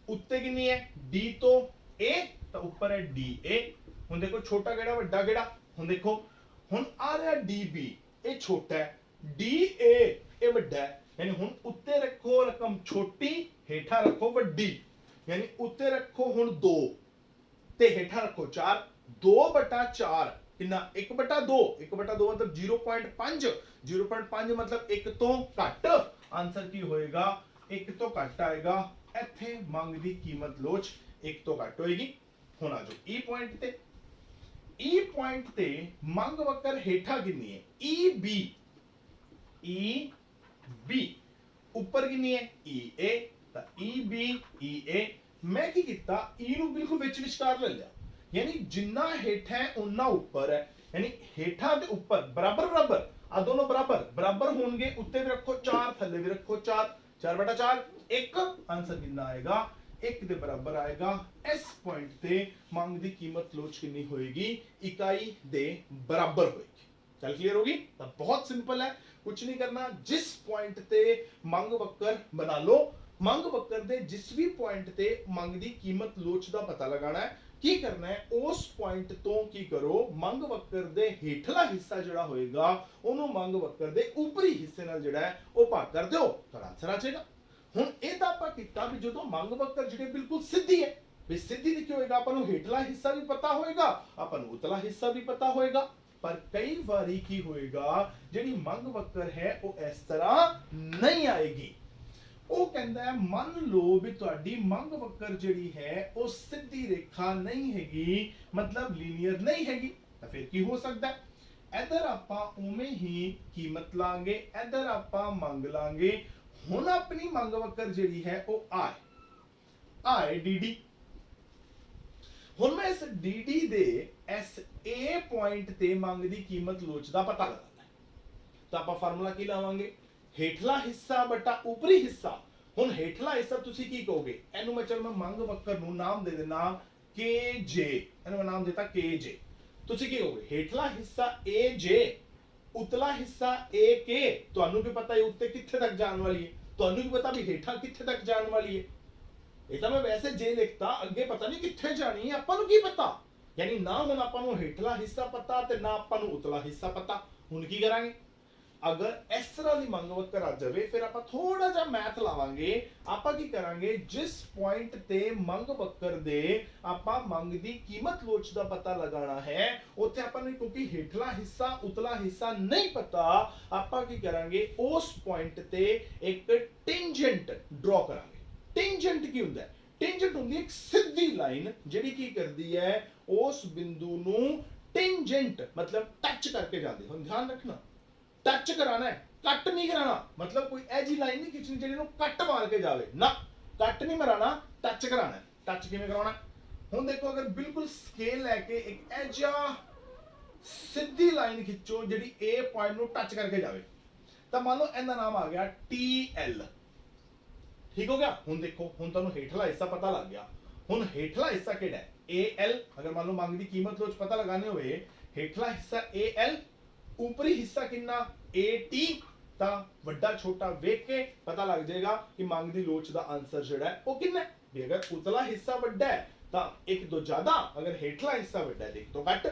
ਉੱਤੇ ਕਿੰਨੀ ਹੈ D ਤੋਂ A, ਤਾਂ ਉੱਪਰ ਹੈ DA। ਹੁਣ ਦੇਖੋ ਛੋਟਾ ਕਿਹੜਾ ਵੱਡਾ ਕਿਹੜਾ, ਹੁਣ ਦੇਖੋ ਹੁਣ ਆ ਰਿਹਾ DB, ਇਹ ਛੋਟਾ ਹੈ, DA ਇਹ ਵੱਡਾ ਹੈ, ਯਾਨੀ ਹੁਣ ਉੱਤੇ ਰੱਖੋ ਰਕਮ ਛੋਟੀ, ਹੇਠਾਂ ਰੱਖੋ ਵੱਡੀ, ਯਾਨੀ ਉੱਤੇ ਰੱਖੋ ਹੁਣ 2 ਤੇ ਹੇਠਾਂ ਰੱਖੋ 4, 2 ਬਟਾ 4 ਕਿੰਨਾ 1 ਬਟਾ 2, 1 ਬਟਾ 2 ਮਤਲਬ 0.5, 0.5 ਮਤਲਬ 1 ਤੋਂ ਘੱਟ, ਆਨਸਰ ਕੀ ਹੋਏਗਾ 1 ਤੋਂ ਘੱਟ ਆਏਗਾ, ਇੱਥੇ ਮੰਗ ਦੀ ਕੀਮਤ ਲੋਚ 1 ਤੋਂ ਘੱਟ ਹੋਏਗੀ। ਹੁਣ ਆ ਜਾਓ E ਪੁਆਇੰਟ ਤੇ, E ਪੁਆਇੰਟ ਤੇ ਮੰਗ ਵਕਰ ਹੇਠਾਂ ਕਿੰਨੀ ਹੈ EB, ਉੱਪਰ ਕਿੰਨੀ ਹੈ EA, ਤਾਂ EB EA, ਮੈਂ ਕੀ ਕੀਤਾ E ਨੂੰ ਬਿਲਕੁਲ ਵਿਚਕਾਰ ਲੈ ਲਿਆ, ਯਾਨੀ ਜਿੰਨਾ ਹੇਠਾਂ ਹੈ ਉਨਾ ਉੱਪਰ ਹੈ, ਯਾਨੀ ਹੇਠਾਂ ਤੇ ਉੱਪਰ ਬਰਾਬਰ ਬਰਾਬਰ, ਆ ਦੋਨੋਂ ਬਰਾਬਰ ਹੋਣਗੇ, ਉੱਤੇ ਵੀ ਰੱਖੋ 4 ਥੱਲੇ ਵੀ ਰੱਖੋ 4, 4 ਬਟਾ 4 1, ਆਨਸਰ ਕਿੰਨਾ ਆਏਗਾ 1 ਦੇ ਬਰਾਬਰ ਆਏਗਾ। ਇਸ ਪੁਆਇੰਟ ਤੇ ਮੰਗ ਦੀ ਕੀਮਤ ਲੋਚ ਕਿੰਨੀ ਹੋਏਗੀ ਇਕਾਈ ਦੇ ਬਰਾਬਰ ਹੋਏਗੀ। ਚੱਲ ਕਲੀਅਰ ਹੋਗੀ, ਤਾਂ ਬਹੁਤ ਸਿੰਪਲ ਹੈ, ਕੁਝ ਨਹੀਂ ਕਰਨਾ, ਜਿਸ ਪੁਆਇੰਟ ਤੇ ਮੰਗ ਵਕਰ ਬਣਾ ਲਓ, ਮੰਗ ਵਕਰ ਦੇ ਜਿਸ ਵੀ ਪੁਆਇੰਟ ਤੇ ਮੰਗ ਦੀ ਕੀਮਤ ਲੋਚ ਦਾ ਪਤਾ ਲਗਾਣਾ ਹੈ, ਕੀ ਕਰਨਾ ਹੈ ਉਸ ਪੁਆਇੰਟ ਤੋਂ ਕੀ ਕਰੋ, ਮੰਗ ਵਕਰ ਦੇ ਹੇਠਲਾ ਹਿੱਸਾ ਜਿਹੜਾ ਹੋਏਗਾ ਉਹਨੂੰ ਮੰਗ ਵਕਰ ਦੇ ਉੱਪਰੀ ਹਿੱਸੇ ਨਾਲ ਜਿਹੜਾ ਹੈ ਉਹ ਭਾਗ ਕਰ ਦਿਓ, ਤਾਂ ਆਨਸਰ ਆ ਜਾਏਗਾ। ਹੁਣ ਇਹ ਤਾਂ ਆਪਾਂ ਕੀਤਾ ਵੀ ਜਦੋਂ ਮੰਗ ਵਕਰ ਜਿਹੜੇ ਬਿਲਕੁਲ ਸਿੱਧੀ ਹੈ, ਵੀ ਸਿੱਧੀ ਦੀ ਕੀ ਹੋਏਗਾ, ਆਪਾਂ ਨੂੰ ਹੇਠਲਾ ਹਿੱਸਾ ਵੀ ਪਤਾ ਹੋਏਗਾ, ਆਪਾਂ ਨੂੰ ਉਤਲਾ ਹਿੱਸਾ ਵੀ ਪਤਾ ਹੋਏਗਾ, ਪਰ ਕਈ ਵਾਰੀ ਕੀ ਹੋਏਗਾ ਜਿਹੜੀ ਮੰਗ ਵਕਰ ਹੈ ਉਹ ਇਸ ਤਰ੍ਹਾਂ ਨਹੀਂ ਆਏਗੀ। ਉਹ ਕਹਿੰਦਾ ਹੈ ਮੰਨ ਲਓ ਵੀ ਤੁਹਾਡੀ ਮੰਗ ਵਕਰ ਜਿਹੜੀ ਹੈ ਉਹ ਸਿੱਧੀ ਰੇਖਾ ਨਹੀਂ ਹੈਗੀ, ਮਤਲਬ ਲੀਨੀਅਰ ਨਹੀਂ ਹੈਗੀ, ਤਾਂ ਫਿਰ ਕੀ ਹੋ ਸਕਦਾ ਹੈ, ਇਧਰ ਆਪਾਂ ਉਵੇਂ ਹੀ ਕੀਮਤ ਲਾਂਗੇ, ਇਧਰ ਆਪਾਂ ਮੰਗ ਲਾਂਗੇ। ਹੁਣ ਆਪਣੀ ਮੰਗ ਵਕਰ ਜਿਹੜੀ ਹੈ ਉਹ ਆਏ DD, ਹੁਣ ਮੈਂ ਇਸ DD ਦੇ ਇਸ A ਪੁਆਇੰਟ ਤੇ ਮੰਗ ਦੀ ਕੀਮਤ ਲੋਚ ਦਾ ਪਤਾ ਲਗਾਉਣਾ ਹੈ, ਤਾਂ ਆਪਾਂ ਫਾਰਮੂਲਾ ਕੀ ਲਾਵਾਂਗੇ, ਹੇਠਲਾ ਹਿੱਸਾ ਬਟਾ ਉੱਪਰੀ ਹਿੱਸਾ, ਹੁਣ ਹੇਠਲਾ ਹਿੱਸਾ ਤੁਸੀਂ ਕੀ ਕਹੋਗੇ? ਇਹਨੂੰ ਮੈਂ ਚਲ ਮੈਂ ਮੰਗ ਵਕਰ ਨੂੰ ਨਾਮ ਦੇ ਦੇਣਾ KJ, ਇਹਨੂੰ ਮੈਂ ਨਾਮ ਦਿੱਤਾ KJ। ਤੁਸੀਂ ਕੀ ਕਹੋਗੇ? ਹੇਠਲਾ ਹਿੱਸਾ AJ, ਉਤਲਾ ਹਿੱਸਾ AK। ਤੁਹਾਨੂੰ ਕੀ ਪਤਾ ਇਹ ਉੱਤੇ ਕਿੱਥੇ ਤੱਕ ਜਾਣ ਵਾਲੀ ਹੈ? ਤੁਹਾਨੂੰ ਕੀ ਪਤਾ ਵੀ ਹੇਠਾਂ ਕਿੱਥੇ ਤੱਕ ਜਾਣ ਵਾਲੀ ਹੈ? ਇਹ ਤਾਂ ਮੈਂ ਵੈਸੇ ਜੇ ਲਿਖਤਾ, ਅੱਗੇ ਪਤਾ ਨਹੀਂ ਕਿੱਥੇ ਜਾਣੀ ਹੈ, ਆਪਾਂ ਨੂੰ ਕੀ ਪਤਾ? ਯਾਨੀ ਨਾ ਹੁਣ ਆਪਾਂ ਨੂੰ ਹੇਠਲਾ ਹਿੱਸਾ ਪਤਾ ਤੇ ਨਾ ਆਪਾਂ ਨੂੰ ਉਤਲਾ ਹਿੱਸਾ ਪਤਾ। ਹੁਣ ਕੀ ਕਰਾਂਗੇ? ਅਗਰ ਇਸ ਤਰ੍ਹਾਂ ਦੀ ਮੰਗ ਵਕਰ ਆ ਜਾਵੇ, ਫਿਰ ਆਪਾਂ ਥੋੜਾ ਜਿਹਾ ਮੈਥ ਲਾਵਾਂਗੇ। ਆਪਾਂ ਕੀ ਕਰਾਂਗੇ? ਜਿਸ ਪੁਆਇੰਟ ਤੇ ਮੰਗ ਵਕਰ ਦੇ ਆਪਾਂ ਮੰਗ ਦੀ ਕੀਮਤ ਲੋਚ ਦਾ ਪਤਾ ਲਗਾਉਣਾ ਹੈ, ਉੱਥੇ ਆਪਾਂ ਨੂੰ ਕਿਉਂਕਿ ਹੇਠਲਾ ਹਿੱਸਾ ਉਤਲਾ ਹਿੱਸਾ ਨਹੀਂ ਪਤਾ, ਆਪਾਂ ਕੀ ਕਰਾਂਗੇ? ਉਸ ਪੁਆਇੰਟ ਤੇ ਇੱਕ ਟੈਂਜੈਂਟ ਡਰਾ ਕਰਾਂਗੇ। ਟੈਂਜੈਂਟ ਕੀ ਹੁੰਦਾ ਹੈ? ਟੈਂਜੈਂਟ ਹੁੰਦੀ ਹੈ ਇੱਕ ਸਿੱਧੀ ਲਾਈਨ ਜਿਹੜੀ ਕੀ ਕਰਦੀ ਹੈ? ਉਸ ਬਿੰਦੂ ਨੂੰ ਟੈਂਜੈਂਟ ਮਤਲਬ ਟੱਚ ਕਰਕੇ ਜਾਂਦੀ। ਹੁਣ ਧਿਆਨ ਰੱਖਣਾ, ਟੱਚ कराना है, कट नहीं कराना। मतलब कोई ऐसी लाइन नहीं खिंचनी ਜਿਹੜੀ ਨੂੰ ਕੱਟ ਮਾਰ ਕੇ ਜਾਵੇ ਨਾ, ਕੱਟ ਨਹੀਂ ਮਰਾਣਾ, ਟੱਚ ਕਰਾਣਾ। ਟੱਚ ਕਿਵੇਂ ਕਰਾਉਣਾ? ਹੁਣ ਦੇਖੋ, ਅਗਰ ਬਿਲਕੁਲ ਸਕੇਲ ਲੈ ਕੇ ਇੱਕ ਐਜਾ ਸਿੱਧੀ ਲਾਈਨ ਖਿੱਚੋ ਜਿਹੜੀ A ਪੁਆਇੰਟ ਨੂੰ ਟੱਚ ਕਰਕੇ ਜਾਵੇ, ਤਾਂ ਮੰਨ ਲਓ ਇਹਦਾ ਨਾਮ ਆ ਗਿਆ TL। ਠੀਕ ਹੋ ਗਿਆ? ਹੁਣ ਦੇਖੋ, ਹੁਣ ਤੁਹਾਨੂੰ ਹੇਠਲਾ ਹਿੱਸਾ ਪਤਾ ਲੱਗ ਗਿਆ। ਹੁਣ ਹੇਠਲਾ ਹਿੱਸਾ ਕਿਹੜਾ ਹੈ? AL। ਅਗਰ ਮੰਨ ਲਓ ਮੰਗ ਦੀ ਕੀਮਤ ਲੋਚ ਪਤਾ ਲਗਾਣੇ ਹੋਵੇ, ਹੇਠਲਾ ਹਿੱਸਾ AL, ऊपरी हिस्सा कितना AT। ਤਾਂ ਵੱਡਾ ਛੋਟਾ ਵੇਖ ਕੇ ਪਤਾ ਲੱਗ ਜਾਏਗਾ ਕਿ ਮੰਗ ਦੀ ਲੋਚ ਦਾ ਆਨਸਰ ਜਿਹੜਾ ਹੈ ਉਹ ਕਿੰਨਾ ਹੈ। ਵੀ ਅਗਰ ਉਤਲਾ ਹਿੱਸਾ ਵੱਡਾ ਹੈ ਤਾਂ ਇੱਕ ਤੋਂ ਜ਼ਿਆਦਾ, ਅਗਰ ਹੇਠਲਾ ਹਿੱਸਾ ਵੱਡਾ ਹੈ ਇੱਕ ਤੋਂ ਘੱਟ।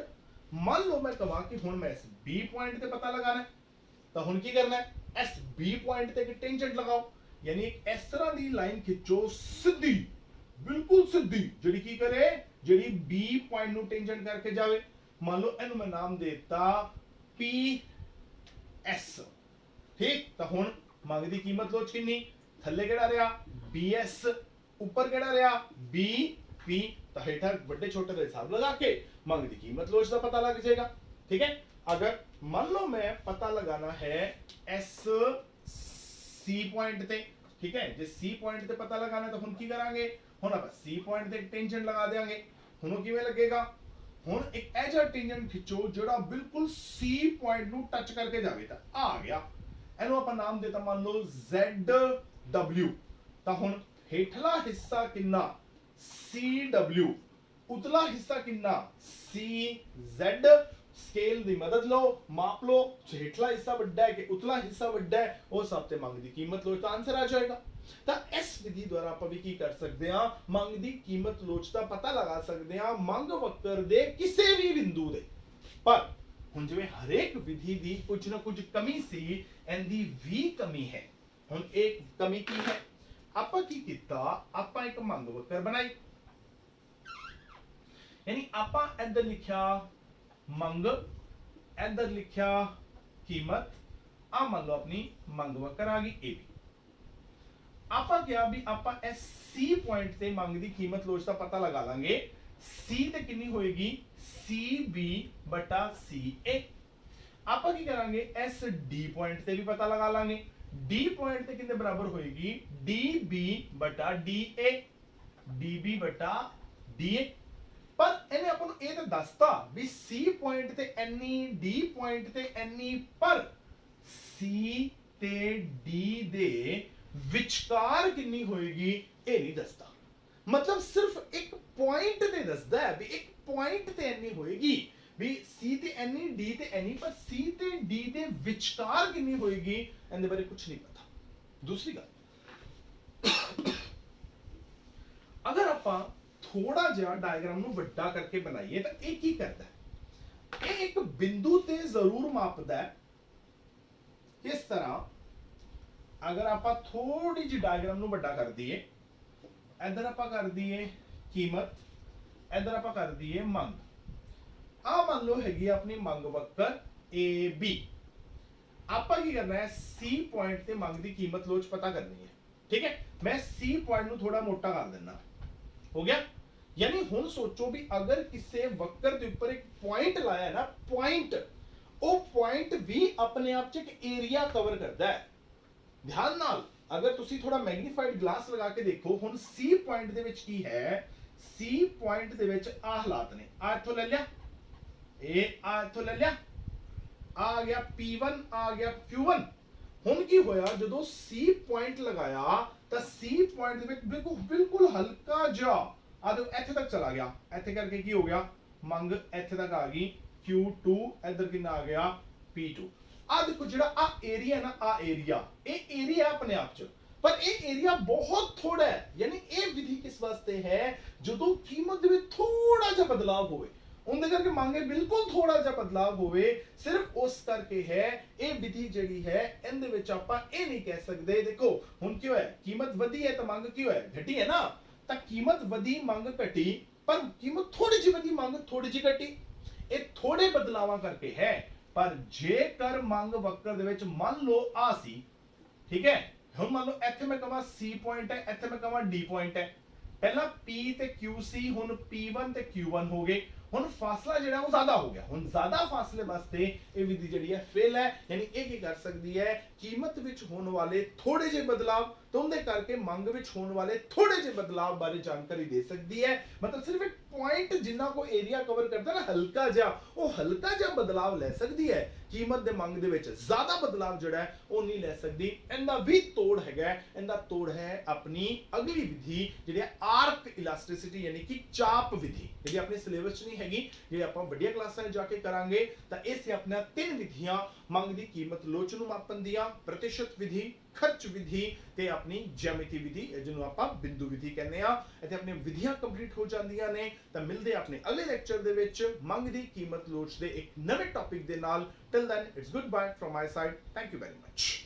ਮੰਨ ਲਓ ਮੈਂ ਕਹਾਂ ਕਿ ਹੁਣ ਮੈਂ ਇਸ B ਪੁਆਇੰਟ ਤੇ ਪਤਾ ਲਗਾਣਾ ਹੈ, ਤਾਂ ਹੁਣ ਕੀ ਕਰਨਾ ਹੈ? ਇਸ B ਪੁਆਇੰਟ ਤੇ ਇੱਕ ਟੈਂਜੈਂਟ ਲਗਾਓ। ਯਾਨੀ ਇਸ ਤਰ੍ਹਾਂ ਦੀ ਲਾਈਨ ਖਿੱਚੋ ਸਿੱਧੀ, ਬਿਲਕੁਲ ਸਿੱਧੀ, ਜਿਹੜੀ ਕੀ ਕਰੇ? ਜਿਹੜੀ B ਪੁਆਇੰਟ ਨੂੰ ਟੈਂਜੈਂਟ ਕਰਕੇ ਜਾਵੇ। ਮੰਨ ਲਓ ਇਹਨੂੰ ਮੈਂ ਨਾਮ ਦੇਤਾ PS। ਠੀਕ, ਤਾਂ ਹੁਣ ਮੰਗ ਦੀ ਕੀਮਤ ਲੋਚ ਕਿੰਨੀ? ਥੱਲੇ ਕਿਹੜਾ ਰਿਹਾ? BS, ਉੱਪਰ ਕਿਹੜਾ ਰਿਹਾ? BP। ਤਾਂ ਹੇਠਾਂ ਵੱਡੇ ਛੋਟੇ ਦਾ ਹਿਸਾਬ ਲਗਾ ਕੇ ਮੰਗ ਦੀ ਕੀਮਤ ਲੋਚ ਦਾ ਪਤਾ ਲੱਗ ਜਾਏਗਾ। ਠੀਕ ਹੈ? ਅਗਰ ਮੰਨ ਲਓ ਮੈਂ ਪਤਾ ਲਗਾना है C ਪੁਆਇੰਟ ਤੇ, ਠੀਕ ਹੈ? ਜੇ C ਪੁਆਇੰਟ ਤੇ ਪਤਾ ਲਗਾਣਾ ਤਾਂ ਹੁਣ ਕੀ ਕਰਾਂਗੇ? ਹੁਣ ਆਪਾਂ C ਪੁਆਇੰਟ ਤੇ ਟੈਂਜੈਂਟ ਲਗਾ ਦੇਵਾਂਗੇ। ਹੁਣ ਉਹ ਕਿਵੇਂ ਲੱਗੇਗਾ? ਹੁਣ ਇੱਕ ਐਜਾ ਟੈਂਜੈਂਟ ਖਿੱਚੋ ਜਿਹੜਾ ਬਿਲਕੁਲ C ਪੁਆਇੰਟ ਨੂੰ ਟੱਚ ਕਰਕੇ ਜਾਵੇ, ਤਾਂ ਆ ਗਿਆ। ਇਹਨੂੰ ਆਪਾਂ ਨਾਮ ਦੇਤਾ ਮੰਨ ਲਓ ZW। ਤਾਂ ਹੁਣ ਹੇਠਲਾ ਹਿੱਸਾ ਕਿੰਨਾ? CW, ਉਤਲਾ ਹਿੱਸਾ ਕਿੰਨਾ? CZ। ਸਕੇਲ ਦੀ ਮਦਦ ਲਓ, ਮਾਪ ਲਓ, ਹੇਠਲਾ ਹਿੱਸਾ ਵੱਡਾ ਹੈ ਕਿ ਉਤਲਾ ਹਿੱਸਾ ਵੱਡਾ ਹੈ, ਉਸ ਹਿਸਾਬ ਤੇ ਮੰਗ ਦੀ ਕੀਮਤ ਲਓ ਤਾਂ ਆਨਸਰ ਆ ਜਾਏਗਾ। ਤਾਂ ਇਸ ਵਿਧੀ ਦੁਆਰਾ ਆਪਾਂ ਵੀ ਕੀ ਕਰ ਸਕਦੇ ਹਾਂ? ਮੰਗ ਦੀ ਕੀਮਤ ਲੋਚ ਦਾ ਪਤਾ ਲਗਾ ਸਕਦੇ ਹਾਂ ਮੰਗ ਵਕਰ ਦੇ ਕਿਸੇ ਵੀ ਬਿੰਦੂ ਦੇ। ਪਰ ਹੁਣ ਜਿਵੇਂ ਹਰੇਕ ਵਿਧੀ ਦੀ ਕੁਝ ਨਾ ਕੁਝ ਕਮੀ ਸੀ, ਇਹਦੀ ਵੀ ਕਮੀ ਹੈ। ਹੁਣ ਇੱਕ ਕਮੀ ਕੀ ਹੈ? ਆਪਾਂ ਕੀ ਕੀਤਾ? ਆਪਾਂ ਇੱਕ ਮੰਗ ਵਕਰ ਬਣਾਈ, ਯਾਨੀ ਆਪਾਂ ਇੱਧਰ ਲਿਖਿਆ ਮੰਗ, ਇੱਧਰ ਲਿਖਿਆ ਕੀਮਤ। ਆ ਮੰਨ ਲਓ ਆਪਣੀ ਮੰਗ ਵਕਰ ਆ ਗਈ AB। ਆਪਾਂ ਕਿਹਾ ਵੀ ਆਪਾਂ ਇਸ C ਪੁਆਇੰਟ ਤੇ ਮੰਗ ਦੀ ਕੀਮਤ ਲੋਚ ਦਾ ਪਤਾ ਲਗਾ ਲਾਂਗੇ। C ਤੇ ਕਿੰਨੀ ਹੋਏਗੀ? CB ਬਟਾ CA। ਆਪਾਂ ਕੀ ਕਰਾਂਗੇ? ਇਸ D ਪੁਆਇੰਟ ਤੇ ਵੀ ਪਤਾ ਲਗਾ ਲਾਂਗੇ। D ਪੁਆਇੰਟ ਤੇ ਕਿੰਨੇ ਬਰਾਬਰ ਹੋਏਗੀ? DB ਬਟਾ DA, DB ਬਟਾ DA। ਪਰ ਇਹਨੇ ਆਪਾਂ ਨੂੰ ਇਹ ਤਾਂ ਦੱਸਤਾ ਵੀ C ਪੁਆਇੰਟ ਤੇ ਇੰਨੀ, D ਪੁਆਇੰਟ ਤੇ ਇੰਨੀ, ਪਰ C ਤੇ D ਦੇ ਵਿਚਕਾਰ ਕਿੰਨੀ ਹੋਏਗੀ ਇਹ ਨਹੀਂ ਦੱਸਦਾ। मतलब सिर्फ एक पॉइंट ते दसदा है भी एक पॉइंट ते एनी होएगी भी C ते एनी D ते एनी, पर C ते D दे विचकार कितनी होएगी इनके बारे कुछ नहीं पता। दूसरी गल, अगर ਆਪਾਂ ਥੋੜਾ ਜਿਹਾ ਡਾਇਗਰਾਮ ਨੂੰ ਵੱਡਾ ਕਰਕੇ ਬਣਾਈਏ ਤਾਂ ਇਹ ਕੀ ਕਰਦਾ ਹੈ? ਇਹ ਇੱਕ ਬਿੰਦੂ ਤੇ ਜ਼ਰੂਰ ਮਾਪਦਾ ਹੈ। ਕਿਸ ਤਰ੍ਹਾਂ? अगर आप थोड़ी जी डायग्राम ਨੂੰ ਵੱਡਾ ਕਰ ਦਈਏ, इधर आप कर दिए कीमत, इधर आप कर दिए मंग। आ मान लो हैगी अपनी मंग वक्कर AB। आपा की करना है C पॉइंट ते मंग दी कीमत लोच पता करनी है। ठीक है, मैं C पॉइंट नु थोड़ा मोटा कर देना, हो गया। यानी हुन सोचो भी अगर किसी वक्कर के ऊपर एक पॉइंट लाया है ना, पॉइंट, वो पॉइंट भी अपने आप च एक एरिया कवर करता है। ध्यान नाल अगर तुसी थोड़ा मैग्नीफाइड ग्लास लगा के देखो, हुन C पॉइंट दे विच की है? C पॉइंट दे विच आ हालात ने, आ इथों ले लिया, ए आ इथों ले लिया, आ गया P1, आ गया Q1, ਹੁਣ ਕੀ ਹੋਇਆ ਜਦੋਂ C ਪੁਆਇੰਟ ਲਗਾਇਆ ਤਾਂ C ਪੁਆਇੰਟ ਦੇ ਵਿੱਚ ਬਿਲਕੁਲ ਹਲਕਾ ਜਿਹਾ ਆ ਦੇਖੋ ਇੱਥੇ ਤੱਕ ਚਲਾ ਗਿਆ, ਇੱਥੇ ਕਰਕੇ ਕੀ ਹੋ ਗਿਆ ਮੰਗ ਇੱਥੇ ਤੱਕ ਆ ਗਈ Q2, ਇੱਧਰ ਕਿੰਨਾ ਆ ਗਿਆ P2। ਆ ਦੇਖੋ ਜਿਹੜਾ ਆ ਏਰੀਆ ਨਾ, ਆ ਏਰੀਆ, ਇਹ ਏਰੀਆ ਆਪਣੇ ਆਪ ਚ, ਪਰ ਇਹ ਏਰੀਆ ਬਹੁਤ ਥੋੜਾ ਹੈ, ਯਾਨੀ ਇਹ ਵਿਧੀ ਕਿਸ ਵਾਸਤੇ ਹੈ ਜਦੋਂ ਕੀਮਤ ਦੇ ਵਿੱਚ ਥੋੜਾ ਜਿਹਾ ਬਦਲਾਅ ਹੋਵੇ, ਉਹਦੇ ਕਰਕੇ ਮੰਗੇ ਬਿਲਕੁਲ ਥੋੜਾ ਜਿਹਾ ਬਦਲਾਅ ਹੋਵੇ, ਸਿਰਫ ਉਸ ਕਰਕੇ ਹੈ ਇਹ ਵਿਧੀ ਜਿਹੜੀ ਹੈ ਇਹਦੇ ਵਿੱਚ ਆਪਾਂ ਇਹ ਨਹੀਂ ਕਹਿ ਸਕਦੇ। ਦੇਖੋ ਹੁਣ ਕੀ ਹੋਇਆ, ਕੀਮਤ ਵਧੀ ਹੈ ਤਾਂ ਮੰਗ ਕੀ ਹੋਇਆ ਘਟੀ ਹੈ ਨਾ, ਤਾਂ ਕੀਮਤ ਵਧੀ ਮੰਗ ਘਟੀ, ਪਰ ਕੀਮਤ ਥੋੜੀ ਜਿਹੀ ਵਧੀ ਮੰਗ ਥੋੜੀ ਜਿਹੀ ਘਟੀ, ਇਹ ਥੋੜੇ ਬਦਲਾਵਾਂ ਕਰਕੇ ਹੈ। ਪਰ ਜੇਕਰ ਮੰਗ ਵਕਰ ਦੇ ਵਿੱਚ ਮੰਨ ਲਓ ਆ ਸੀ, ਠੀਕ ਹੈ, ਹੁਣ ਮੰਨ ਲਓ ਇੱਥੇ ਮੈਂ ਕਹਾਂ C ਪੁਆਇੰਟ ਹੈ, ਇੱਥੇ ਮੈਂ ਕਹਾਂ D ਪੁਆਇੰਟ ਹੈ, ਪਹਿਲਾਂ P ਤੇ Q ਸੀ, ਹੁਣ P1 ਤੇ Q1 ਹੋ ਗਏ, ਹੁਣ ਫਾਸਲਾ ਜਿਹੜਾ ਉਹ ਜ਼ਿਆਦਾ ਹੋ ਗਿਆ, ਹੁਣ ਜ਼ਿਆਦਾ ਫਾਸਲੇ ਵਾਸਤੇ ਇਹ ਵਿਧੀ ਜਿਹੜੀ ਹੈ ਫੇਲ ਹੈ, ਯਾਨੀ ਇਹ ਕੀ ਕਰ ਸਕਦੀ ਹੈ ਕੀਮਤ ਵਿੱਚ ਹੋਣ ਵਾਲੇ ਥੋੜੇ ਜਿਹੇ ਬਦਲਾਵ ਤੇ ਉਹਦੇ ਕਰਕੇ ਮੰਗ ਵਿੱਚ ਹੋਣ ਵਾਲੇ ਥੋੜੇ ਜਿਹੇ ਬਦਲਾਵ ਬਾਰੇ ਜਾਣਕਾਰੀ ਦੇ ਸਕਦੀ ਹੈ। ਮਤਲਬ ਸਿਰਫ ਇੱਕ ਪੁਆਇੰਟ ਜਿੰਨਾ ਕੋ ਏਰੀਆ ਕਵਰ ਕਰਦਾ ਨਾ ਹਲਕਾ ਜਿਹਾ, ਉਹ ਹਲਕਾ ਜਿਹਾ ਬਦਲਾਵ ਲੈ ਸਕਦੀ ਹੈ, ਕੀਮਤ ਦੇ ਮੰਗ ਦੇ ਵਿੱਚ ਜ਼ਿਆਦਾ ਬਦਲਾਵ ਜਿਹੜਾ ਹੈ ਉਹ ਨਹੀਂ ਲੈ ਸਕਦੀ। ਇਹਦਾ ਵੀ ਤੋੜ ਹੈਗਾ, ਇਹਦਾ ਤੋੜ ਹੈ ਆਪਣੀ ਅਗਲੀ ਵਿਧੀ ਜਿਹੜੀ ਆਰਕ ਇਲਾਸਟਿਸਿਟੀ ਯਾਨੀ ਕਿ ਚਾਪ ਵਿਧੀ, ਜਿਹੜੀ ਆਪਣੇ ਸਿਲੇਬਸ 'ਚ ਨਹੀਂ ਹੈਗੀ, ਜੇ ਆਪਾਂ ਵੱਡੀਆਂ ਕਲਾਸਾਂ 'ਚ ਜਾ ਕੇ ਕਰਾਂਗੇ ਤਾਂ ਇਹ ਸੀ ਆਪਣਾ 3 ਵਿਧੀਆਂ ਮੰਗ ਦੀ ਕੀਮਤ ਲੋਚ ਨੂੰ ਮਾਪਣ ਦੀਆਂ, ਪ੍ਰਤੀਸ਼ਤ ਵਿਧੀ, ਖਰਚ ਵਿਧੀ ਤੇ ਆਪਣੀ ਜਿਓਮੈਟਰੀ ਵਿਧੀ, ਜਿਹਨੂੰ ਆਪਾਂ ਬਿੰਦੂ ਵਿਧੀ ਕਹਿੰਦੇ ਆ। ਇੱਥੇ ਆਪਣੀ ਵਿਧੀਆਂ ਕੰਪਲੀਟ ਹੋ ਜਾਂਦੀਆਂ ਨੇ, ਤਾਂ ਮਿਲਦੇ ਆਪਣੇ ਅਗਲੇ ਲੈਕਚਰ ਦੇ ਵਿੱਚ ਮੰਗ ਦੀ ਕੀਮਤ ਲੋਚ ਦੇ ਇੱਕ ਨਵੇਂ ਟੌਪਿਕ ਦੇ ਨਾਲ। Till then, it's goodbye from my side. Thank you very much.